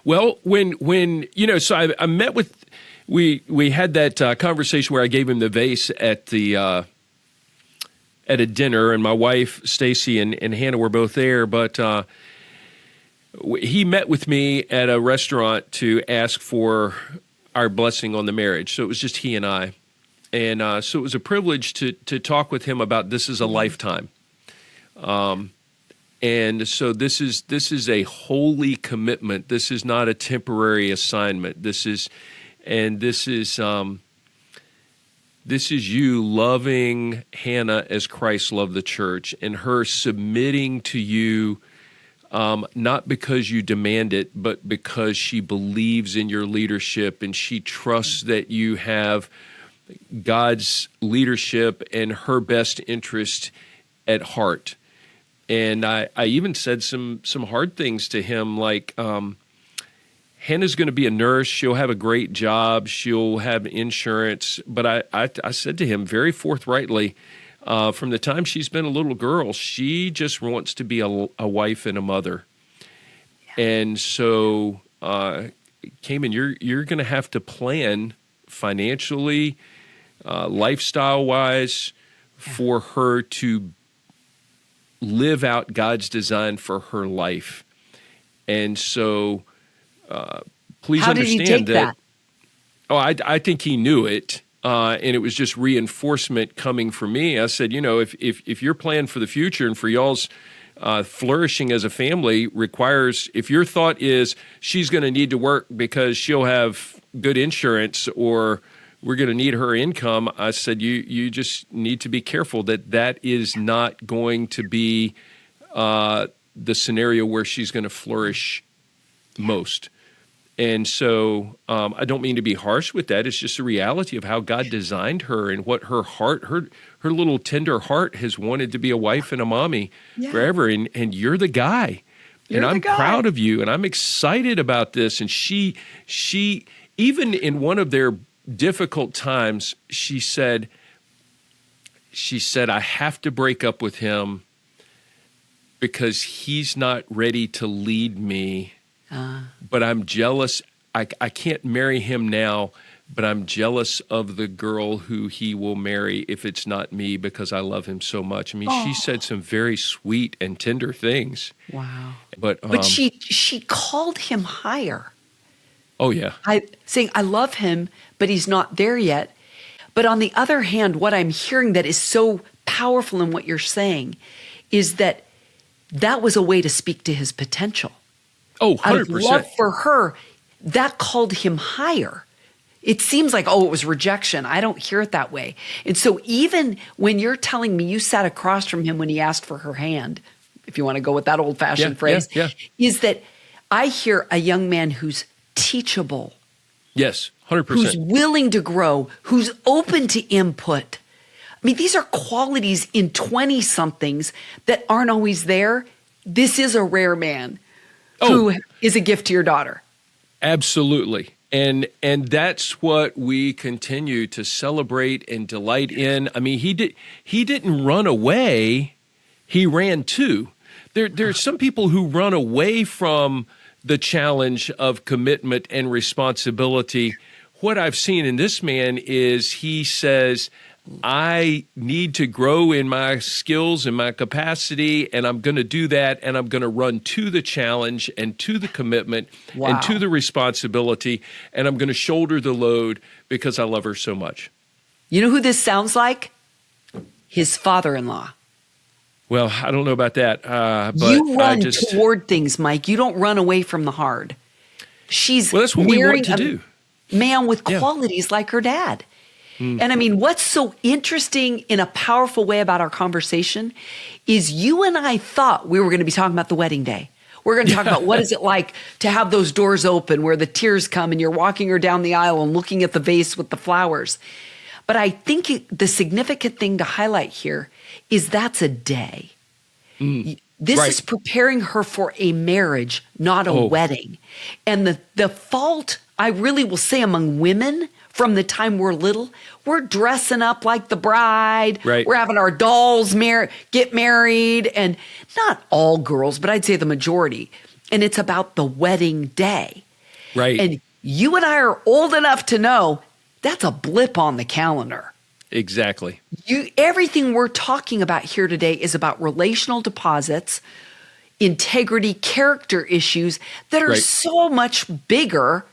Well, when so I met with, we had that conversation where I gave him the vase at a dinner, and my wife Stacy and Hannah were both there, but he met with me at a restaurant to ask for our blessing on the marriage. So it was just he and I. And so it was a privilege to talk with him about this is a lifetime. And so this is a holy commitment. This is not a temporary assignment. This is you loving Hannah as Christ loved the church, and her submitting to you, not because you demand it, but because she believes in your leadership and she trusts that you have God's leadership and her best interest at heart. And I even said some hard things to him, like Hannah's going to be a nurse. She'll have a great job. She'll have insurance. But I said to him very forthrightly, from the time she's been a little girl, she just wants to be a wife and a mother. Yeah. And so, Cayman, you're going to have to plan financially, lifestyle-wise, for her to live out God's design for her life. And so, please How understand did he take that. Oh, I think he knew it. And it was just reinforcement coming from me. I said, if your plan for the future and for y'all's flourishing as a family requires, if your thought is she's going to need to work because she'll have good insurance or we're going to need her income, I said, you just need to be careful that is not going to be the scenario where she's going to flourish most. And so I don't mean to be harsh with that. It's just a reality of how God designed her and what her heart, her little tender heart has wanted to be a wife and a mommy forever. And you're the guy. I'm proud of you. And I'm excited about this. And she even in one of their difficult times, she said, I have to break up with him because he's not ready to lead me. But I'm jealous. I can't marry him now, but I'm jealous of the girl who he will marry if it's not me because I love him so much. I mean, she said some very sweet and tender things. Wow. But she called him higher. Oh, yeah. Saying, I love him, but he's not there yet. But on the other hand, what I'm hearing that is so powerful in what you're saying is that was a way to speak to his potential. Oh, 100%. Out of love for her, that called him higher. It seems like, it was rejection. I don't hear it that way. And so even when you're telling me you sat across from him when he asked for her hand, if you want to go with that old-fashioned phrase, is that I hear a young man who's teachable. Yes, 100%. Who's willing to grow, who's open to input. I mean, these are qualities in 20-somethings that aren't always there. This is a rare man. Who is a gift to your daughter. Absolutely. And that's what we continue to celebrate and delight in. I mean, he didn't run away, he ran to. There's some people who run away from the challenge of commitment and responsibility. What I've seen in this man is he says, I need to grow in my skills and my capacity, and I'm going to do that, and I'm going to run to the challenge and to the commitment and to the responsibility, and I'm going to shoulder the load because I love her so much. You know who this sounds like? His father-in-law. Well, I don't know about that. But you run toward things, Mike. You don't run away from the hard. She's that's what we want to do. Man with qualities like her dad. And I mean, what's so interesting in a powerful way about our conversation is you and I thought we were going to be talking about the wedding day. We're going to talk about what is it like to have those doors open where the tears come and you're walking her down the aisle and looking at the vase with the flowers. But I think the significant thing to highlight here is that's a day. This is preparing her for a marriage, not a wedding. And the fault, I really will say, among women from the time we're little, we're dressing up like the bride. Right. We're having our dolls get married. And not all girls, but I'd say the majority. And it's about the wedding day. Right. And you and I are old enough to know that's a blip on the calendar. Exactly. Everything we're talking about here today is about relational deposits, integrity, character issues that are so much bigger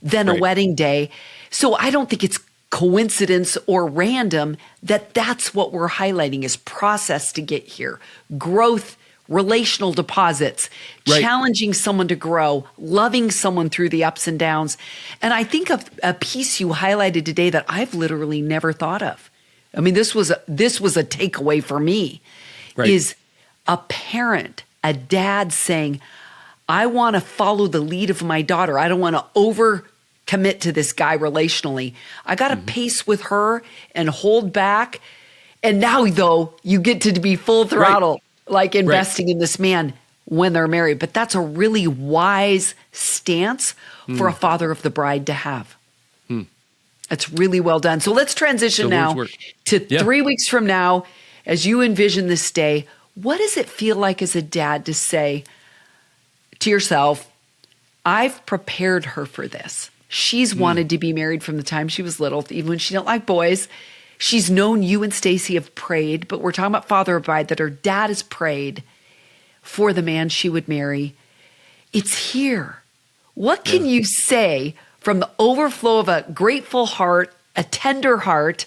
than a wedding day. So I don't think it's coincidence or random that that's what we're highlighting is process to get here. Growth, relational deposits, challenging someone to grow, loving someone through the ups and downs. And I think of a piece you highlighted today that I've literally never thought of. I mean, this was a takeaway for me, is a parent, a dad saying, I want to follow the lead of my daughter. I don't want to overcommit to this guy relationally. I got to pace with her and hold back. And now, though, you get to be full throttle, like investing in this man when they're married. But that's a really wise stance for a father of the bride to have. That's really well done. So let's transition now to 3 weeks from now, as you envision this day. What does it feel like as a dad to say to yourself, I've prepared her for this. She's wanted to be married from the time she was little, even when she didn't like boys. She's known you and Stacy have prayed, but we're talking about father of bride, that her dad has prayed for the man she would marry. It's here. What can you say from the overflow of a grateful heart, a tender heart?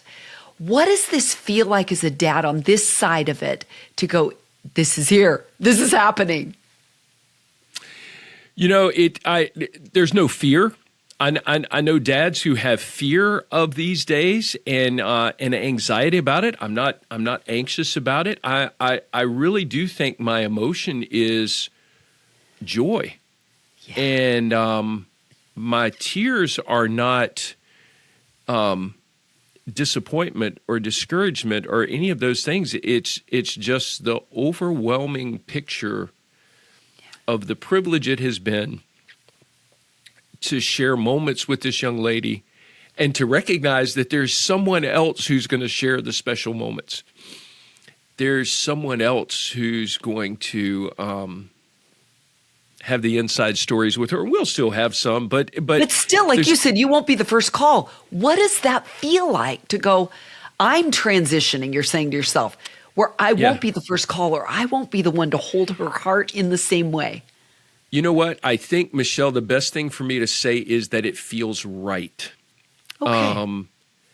What does this feel like as a dad on this side of it to go, this is here, this is happening? You know, there's no fear. I know dads who have fear of these days and anxiety about it. I'm not anxious about it. I really do think my emotion is joy, and my tears are not disappointment or discouragement or any of those things. It's just the overwhelming picture of the privilege it has been to share moments with this young lady and to recognize that there's someone else who's going to share the special moments. There's someone else who's going to have the inside stories with her. We'll still have some, but still, like you said, you won't be the first call. What does that feel like to go, I'm transitioning, you're saying to yourself, where I won't be the first call, or I won't be the one to hold her heart in the same way? You know what? I think, Michelle, the best thing for me to say is that it feels right. Okay.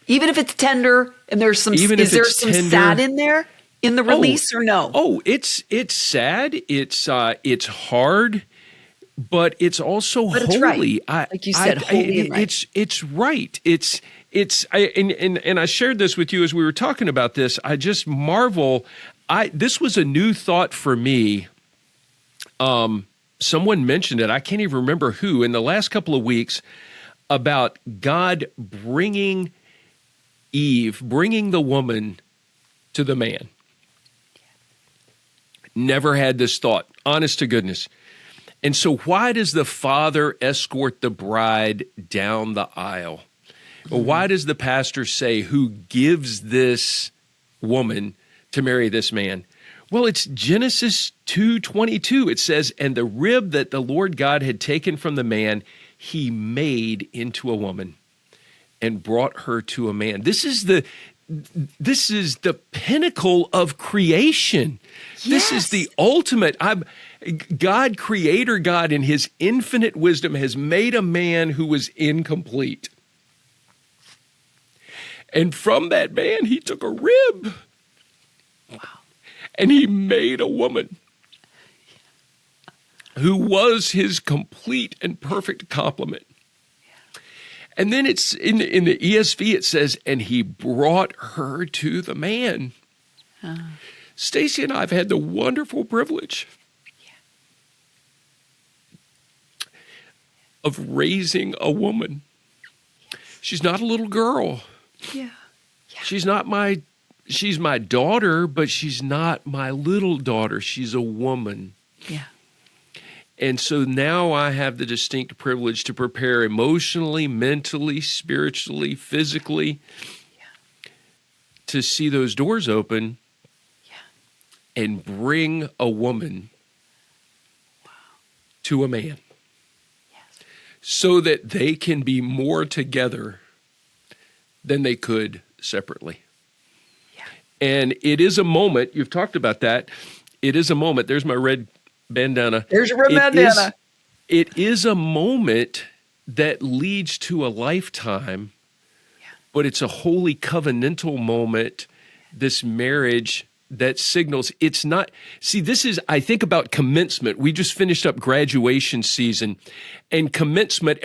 Even if it's tender and there's some, is there some sad in there in the release or no? Oh, it's sad. It's hard, but it's also holy. It's right. Like you said, holy and right. It's right. And I shared this with you as we were talking about this. I just marvel. This was a new thought for me. Someone mentioned it, I can't even remember who, in the last couple of weeks, about God bringing the woman to the man. Never had this thought, honest to goodness. And so why does the father escort the bride down the aisle? Well, why does the pastor say, who gives this woman to marry this man? Well, it's Genesis 2:22. It says, and the rib that the Lord God had taken from the man, he made into a woman and brought her to a man. This is this is the pinnacle of creation. Yes. This is the ultimate. God, Creator God, in his infinite wisdom, has made a man who was incomplete. And from that man, he took a rib. Wow. And he made a woman who was his complete and perfect complement. And then it's in the ESV, it says, and he brought her to the man. Stacy and I have had the wonderful privilege of raising a woman. She's not a little girl. Yeah. She's my daughter, but she's not my little daughter. She's a woman. Yeah. And so now I have the distinct privilege to prepare emotionally, mentally, spiritually, physically to see those doors open and bring a woman to a man so that they can be more together than they could separately. Yeah. And it is a moment, you've talked about that, it is a moment, there's my red bandana. There's your red bandana. It is a moment that leads to a lifetime, but it's a holy covenantal moment, this marriage that signals it's not. See, I think about commencement. We just finished up graduation season, and commencement,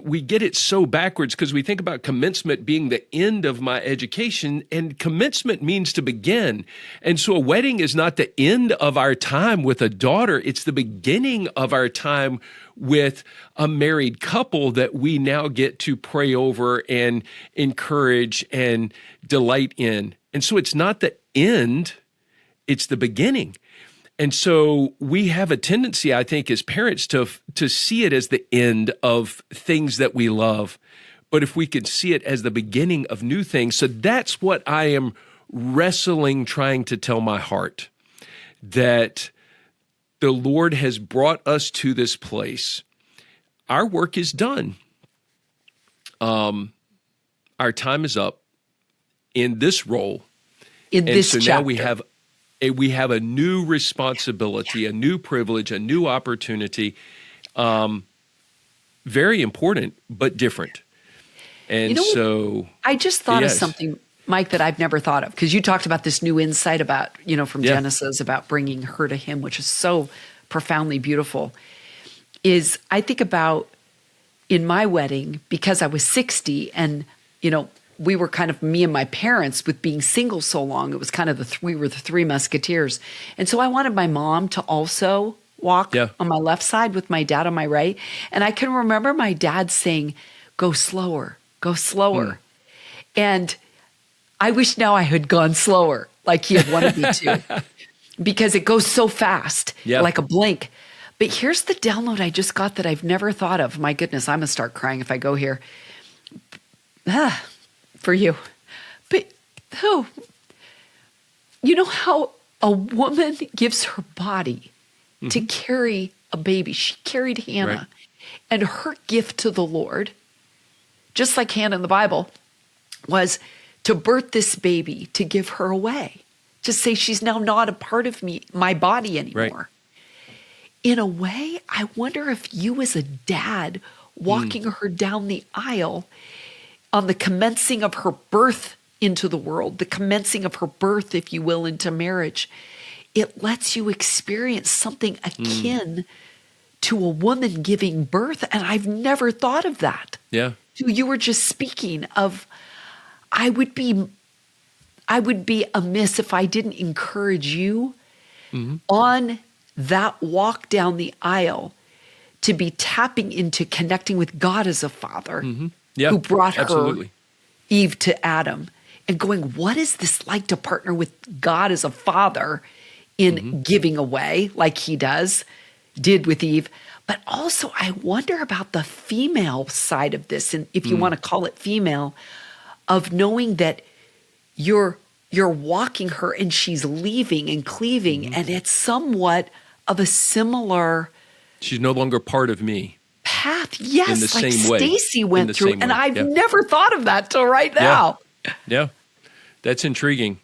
we get it so backwards because we think about commencement being the end of my education, and commencement means to begin. And so a wedding is not the end of our time with a daughter. It's the beginning of our time with a married couple that we now get to pray over and encourage and delight in. And so it's not the end, it's the beginning. And so we have a tendency, I think, as parents to see it as the end of things that we love. But if we could see it as the beginning of new things, so that's what I am wrestling, trying to tell my heart, that the Lord has brought us to this place. Our work is done. Our time is up in this role. In this chapter. Now we have a new responsibility, a new privilege, a new opportunity. Very important, but different. And I just thought of something, Mike, that I've never thought of, because you talked about this new insight about, from Genesis about bringing her to him, which is so profoundly beautiful. Is I think about in my wedding, because I was 60 and, we were kind of me and my parents with being single so long. It was kind of we were the three musketeers. And so I wanted my mom to also walk on my left side with my dad on my right. And I can remember my dad saying, go slower, go slower. And I wish now I had gone slower like he had wanted me to, because it goes so fast, like a blink. But here's the download I just got that I've never thought of. My goodness, I'm going to start crying if I go here. For you. But you know how a woman gives her body to carry a baby? She carried Hannah. Right. And her gift to the Lord, just like Hannah in the Bible, was to birth this baby, to give her away, to say she's now not a part of my body anymore. Right. In a way, I wonder if you as a dad walking her down the aisle on the commencing of her birth into the world, the commencing of her birth, if you will, into marriage, it lets you experience something akin to a woman giving birth. And I've never thought of that. Yeah. So you were just speaking of, I would be amiss if I didn't encourage you on that walk down the aisle to be tapping into connecting with God as a father. Who brought her, Eve, to Adam, and going, what is this like to partner with God as a father in giving away like he did with Eve? But also I wonder about the female side of this, and if you want to call it female, of knowing that you're walking her and she's leaving and cleaving, and it's somewhat of a similar. She's no longer part of me. Path, yes, in the like Stacy went through, and I've never thought of that till right now. Yeah. That's intriguing.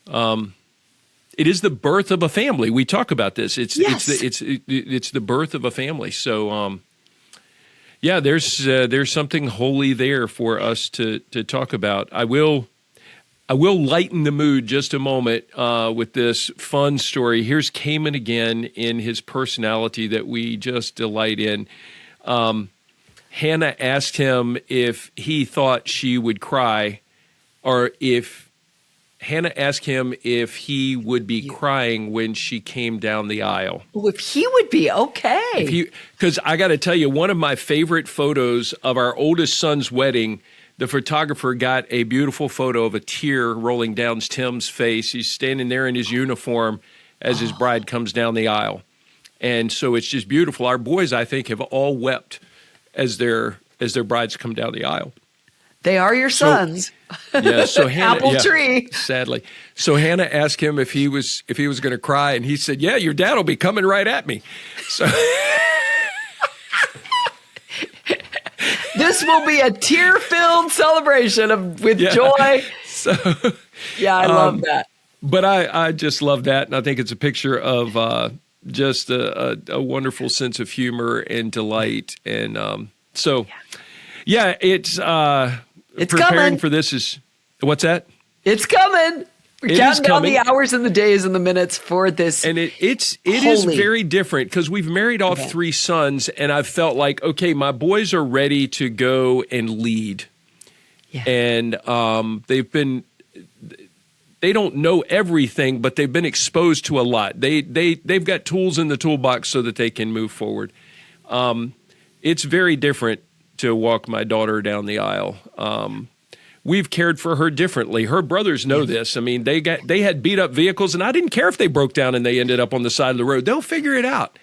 It is the birth of a family. We talk about this. It's the birth of a family. So there's something holy there for us to talk about. I will lighten the mood just a moment with this fun story. Here's Cayman again in his personality that we just delight in. Hannah asked him if he thought she would cry, or if Hannah asked him if he would be crying when she came down the aisle. Oh, if he would be, okay. Because I got to tell you, one of my favorite photos of our oldest son's wedding, the photographer got a beautiful photo of a tear rolling down Tim's face. He's standing there in his uniform as his bride comes down the aisle. And so it's just beautiful. Our boys, I think, have all wept as their brides come down the aisle. They are your sons. So Hannah, apple tree. Sadly. So Hannah asked him if he was going to cry, and he said, "Yeah, your dad will be coming right at me." So this will be a tear-filled celebration with joy. So I love that. But I just love that, and I think it's a picture of just a wonderful sense of humor and delight, and it's preparing coming. for this is what's that? It's coming. We're counting down the hours and the days and the minutes for this. And it is very different because we've married off 3 sons, and I've felt like, okay, my boys are ready to go and lead. Yeah. And they don't know everything, but they've been exposed to a lot. They've got tools in the toolbox so that they can move forward. It's very different to walk my daughter down the aisle. We've cared for her differently. Her brothers know this. I mean, they had beat up vehicles, and I didn't care if they broke down and they ended up on the side of the road. They'll figure it out.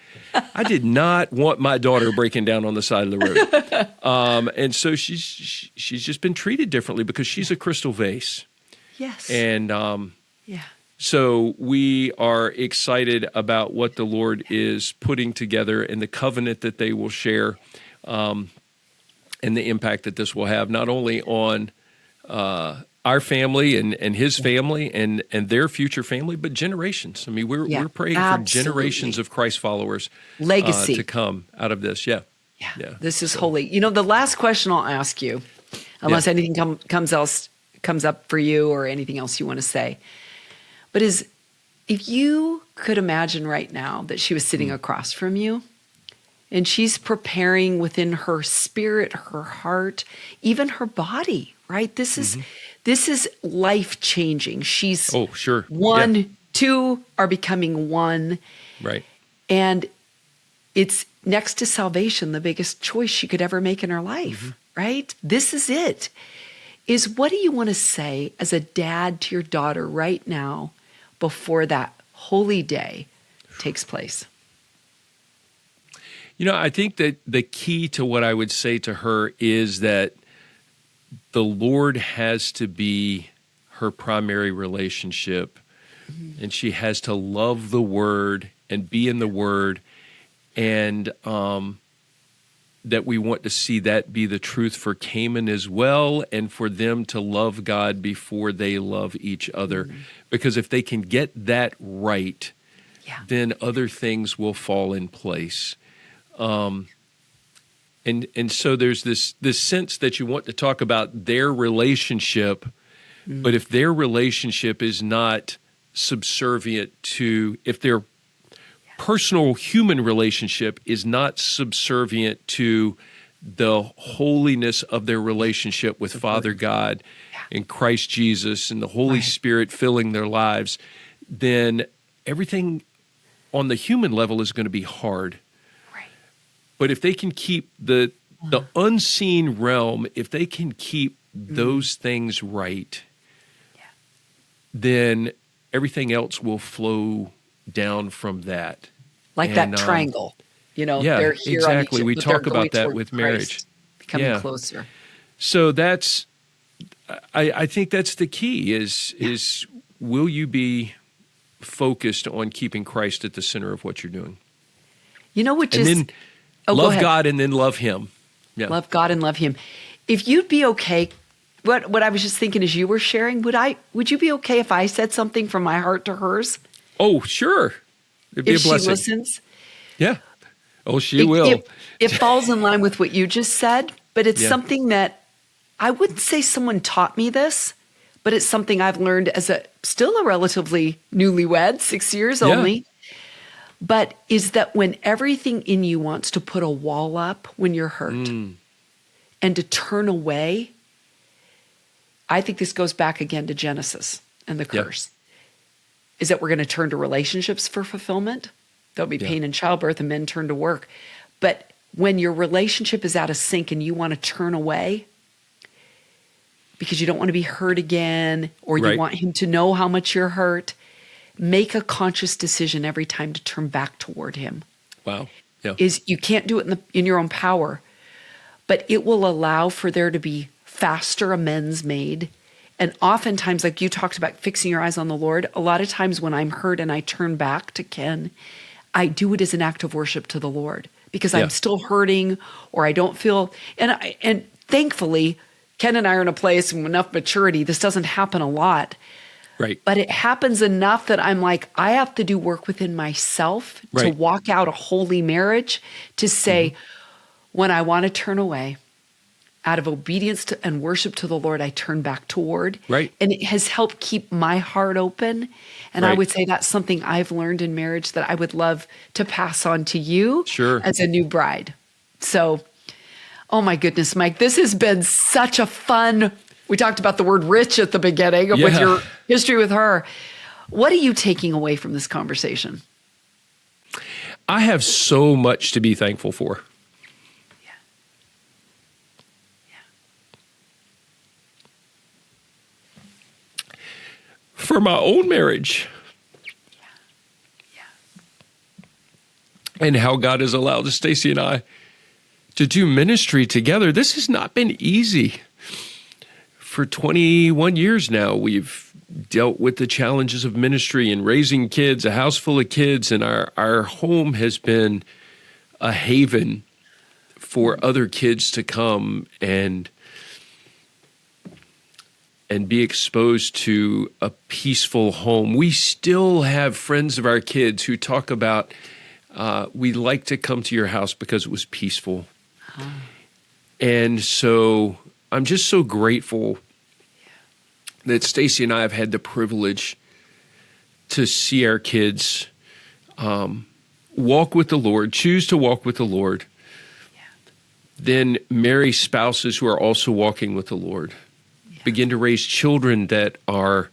I did not want my daughter breaking down on the side of the road. And so she's just been treated differently because she's a crystal vase. Yes. And so we are excited about what the Lord is putting together and the covenant that they will share, and the impact that this will have not only on our family and his family and their future family, but generations. I mean, we're praying for generations of Christ followers legacy to come out of this. Yeah. This is holy. You know, the last question I'll ask you, unless anything comes up for you or anything else you want to say, but is if you could imagine right now that she was sitting across from you, and she's preparing within her spirit, her heart, even her body, right? This is life-changing. She's one, 2 are becoming one. Right. And it's next to salvation, the biggest choice she could ever make in her life, right? This is it. What do you want to say as a dad to your daughter right now before that holy day takes place? You know, I think that the key to what I would say to her is that the Lord has to be her primary relationship, and she has to love the Word and be in the Word, and that we want to see that be the truth for Cayman as well, and for them to love God before they love each other. Because if they can get that right, then other things will fall in place. And so there's this sense that you want to talk about their relationship, but if their relationship is not subservient to, if their personal human relationship is not subservient to the holiness of their relationship with Father God and Christ Jesus and the Holy Spirit filling their lives, then everything on the human level is going to be hard. But if they can keep the unseen realm, if they can keep those things right, then everything else will flow down from that. Like that triangle, they're here exactly. On each, we talk about that with marriage. Becoming closer. So that's, I think that's the key is will you be focused on keeping Christ at the center of what you're doing? You know, love God and then love Him. Yeah. Love God and love Him. If you'd be okay what I was just thinking as you were sharing, would you be okay if I said something from my heart to hers? Oh, sure. It'd be if a blessing. She listens? Yeah. Oh, she will. It falls in line with what you just said, but it's something that I wouldn't say someone taught me this, but it's something I've learned as still a relatively newlywed, 6 years only. But is that when everything in you wants to put a wall up when you're hurt and to turn away, I think this goes back again to Genesis and the curse, is that we're going to turn to relationships for fulfillment. There'll be pain in childbirth and men turn to work. But when your relationship is out of sync and you want to turn away because you don't want to be hurt again, or you want him to know how much you're hurt, make a conscious decision every time to turn back toward him. Wow. Yeah. You can't do it in your own power, but it will allow for there to be faster amends made. And oftentimes, like you talked about fixing your eyes on the Lord, a lot of times when I'm hurt and I turn back to Ken, I do it as an act of worship to the Lord because I'm still hurting, or I don't feel, and thankfully, Ken and I are in a place with enough maturity. This doesn't happen a lot. Right. But it happens enough that I'm like, I have to do work within myself to walk out a holy marriage, to say, when I want to turn away, out of obedience to and worship to the Lord, I turn back toward. Right. And it has helped keep my heart open. And I would say that's something I've learned in marriage that I would love to pass on to you as a new bride. So, oh my goodness, Mike, this has been such a fun, we talked about the word rich at the beginning with your history with her. What are you taking away from this conversation? I have so much to be thankful for. For my own marriage. And how God has allowed Stacy and I to do ministry together. This has not been easy. For 21 years now, we've dealt with the challenges of ministry and raising kids, a house full of kids, and our home has been a haven for other kids to come and be exposed to a peaceful home. We still have friends of our kids who talk about, we like to come to your house because it was peaceful. And so I'm just so grateful that Stacy and I have had the privilege to see our kids walk with the Lord, choose to walk with the Lord, then marry spouses who are also walking with the Lord. Begin to raise children that are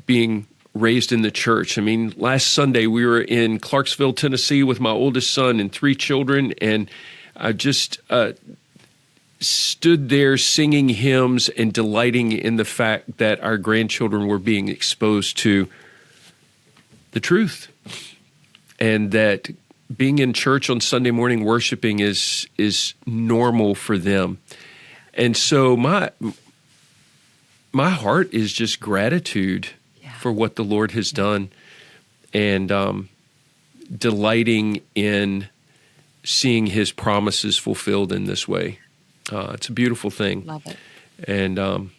being raised in the church. I mean, last Sunday we were in Clarksville, Tennessee with my oldest son and 3 children, and I just stood there singing hymns and delighting in the fact that our grandchildren were being exposed to the truth, and that being in church on Sunday morning worshiping is normal for them. And so my heart is just gratitude for what the Lord has done, and delighting in seeing his promises fulfilled in this way. It's a beautiful thing. Love it. And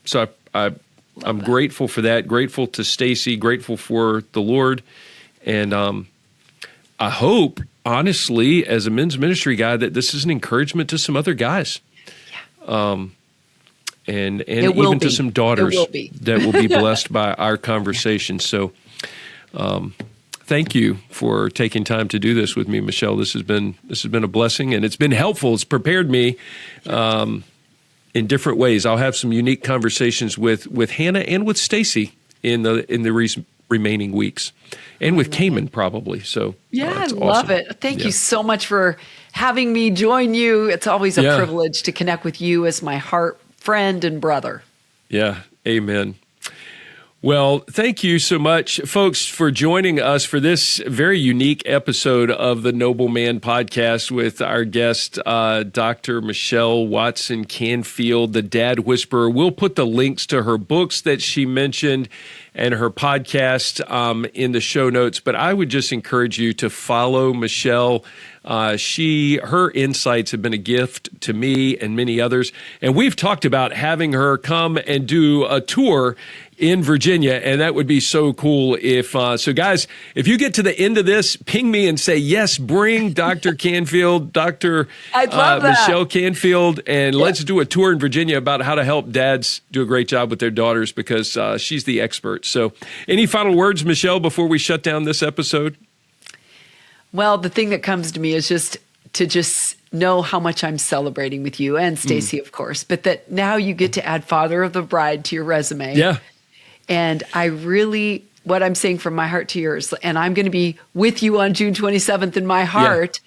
so I'm grateful for that, grateful to Stacy, grateful for the Lord. And I hope, honestly, as a men's ministry guy, that this is an encouragement to some other guys. And even to some daughters that will be blessed by our conversation. So thank you for taking time to do this with me, Michelle. This has been a blessing, and it's been helpful. It's prepared me in different ways. I'll have some unique conversations with Hannah and with Stacy in the remaining weeks, and with Cayman probably. So I love it. Thank you so much for having me join you. It's always a privilege to connect with you as my heart friend and brother. Yeah. Amen. Well, thank you so much, folks, for joining us for this very unique episode of the Noble Man podcast with our guest, Dr. Michelle Watson Canfield, the Dad Whisperer. We'll put the links to her books that she mentioned and her podcast in the show notes. But I would just encourage you to follow Michelle. Her insights have been a gift to me and many others. And we've talked about having her come and do a tour in Virginia, and that would be so cool if, so guys, if you get to the end of this, ping me and say, yes, bring Dr. Canfield, Dr. Michelle Canfield, and let's do a tour in Virginia about how to help dads do a great job with their daughters, because she's the expert. So any final words, Michelle, before we shut down this episode? Well, the thing that comes to me is just know how much I'm celebrating with you and Stacy, of course, but that now you get to add father of the bride to your resume. Yeah. And what I'm saying from my heart to yours, and I'm going to be with you on June 27th in my heart,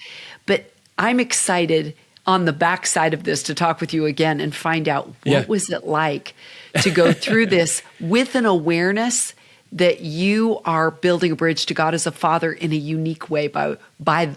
but I'm excited on the backside of this to talk with you again and find out what was it like to go through this with an awareness that you are building a bridge to God as a father in a unique way by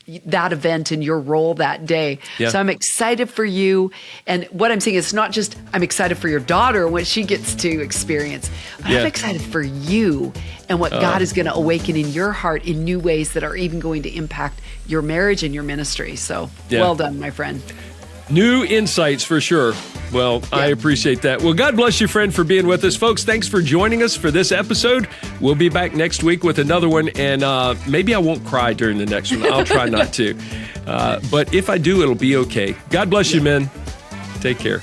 that event and your role that day. Yeah. So I'm excited for you. And what I'm saying is not just I'm excited for your daughter and what she gets to experience, but I'm excited for you and what God is going to awaken in your heart in new ways that are even going to impact your marriage and your ministry. So well done, my friend. New insights for sure. Well, I appreciate that. Well, God bless you, friend, for being with us. Folks, thanks for joining us for this episode. We'll be back next week with another one, and maybe I won't cry during the next one. I'll try not to. But if I do, it'll be okay. God bless you, men. Take care.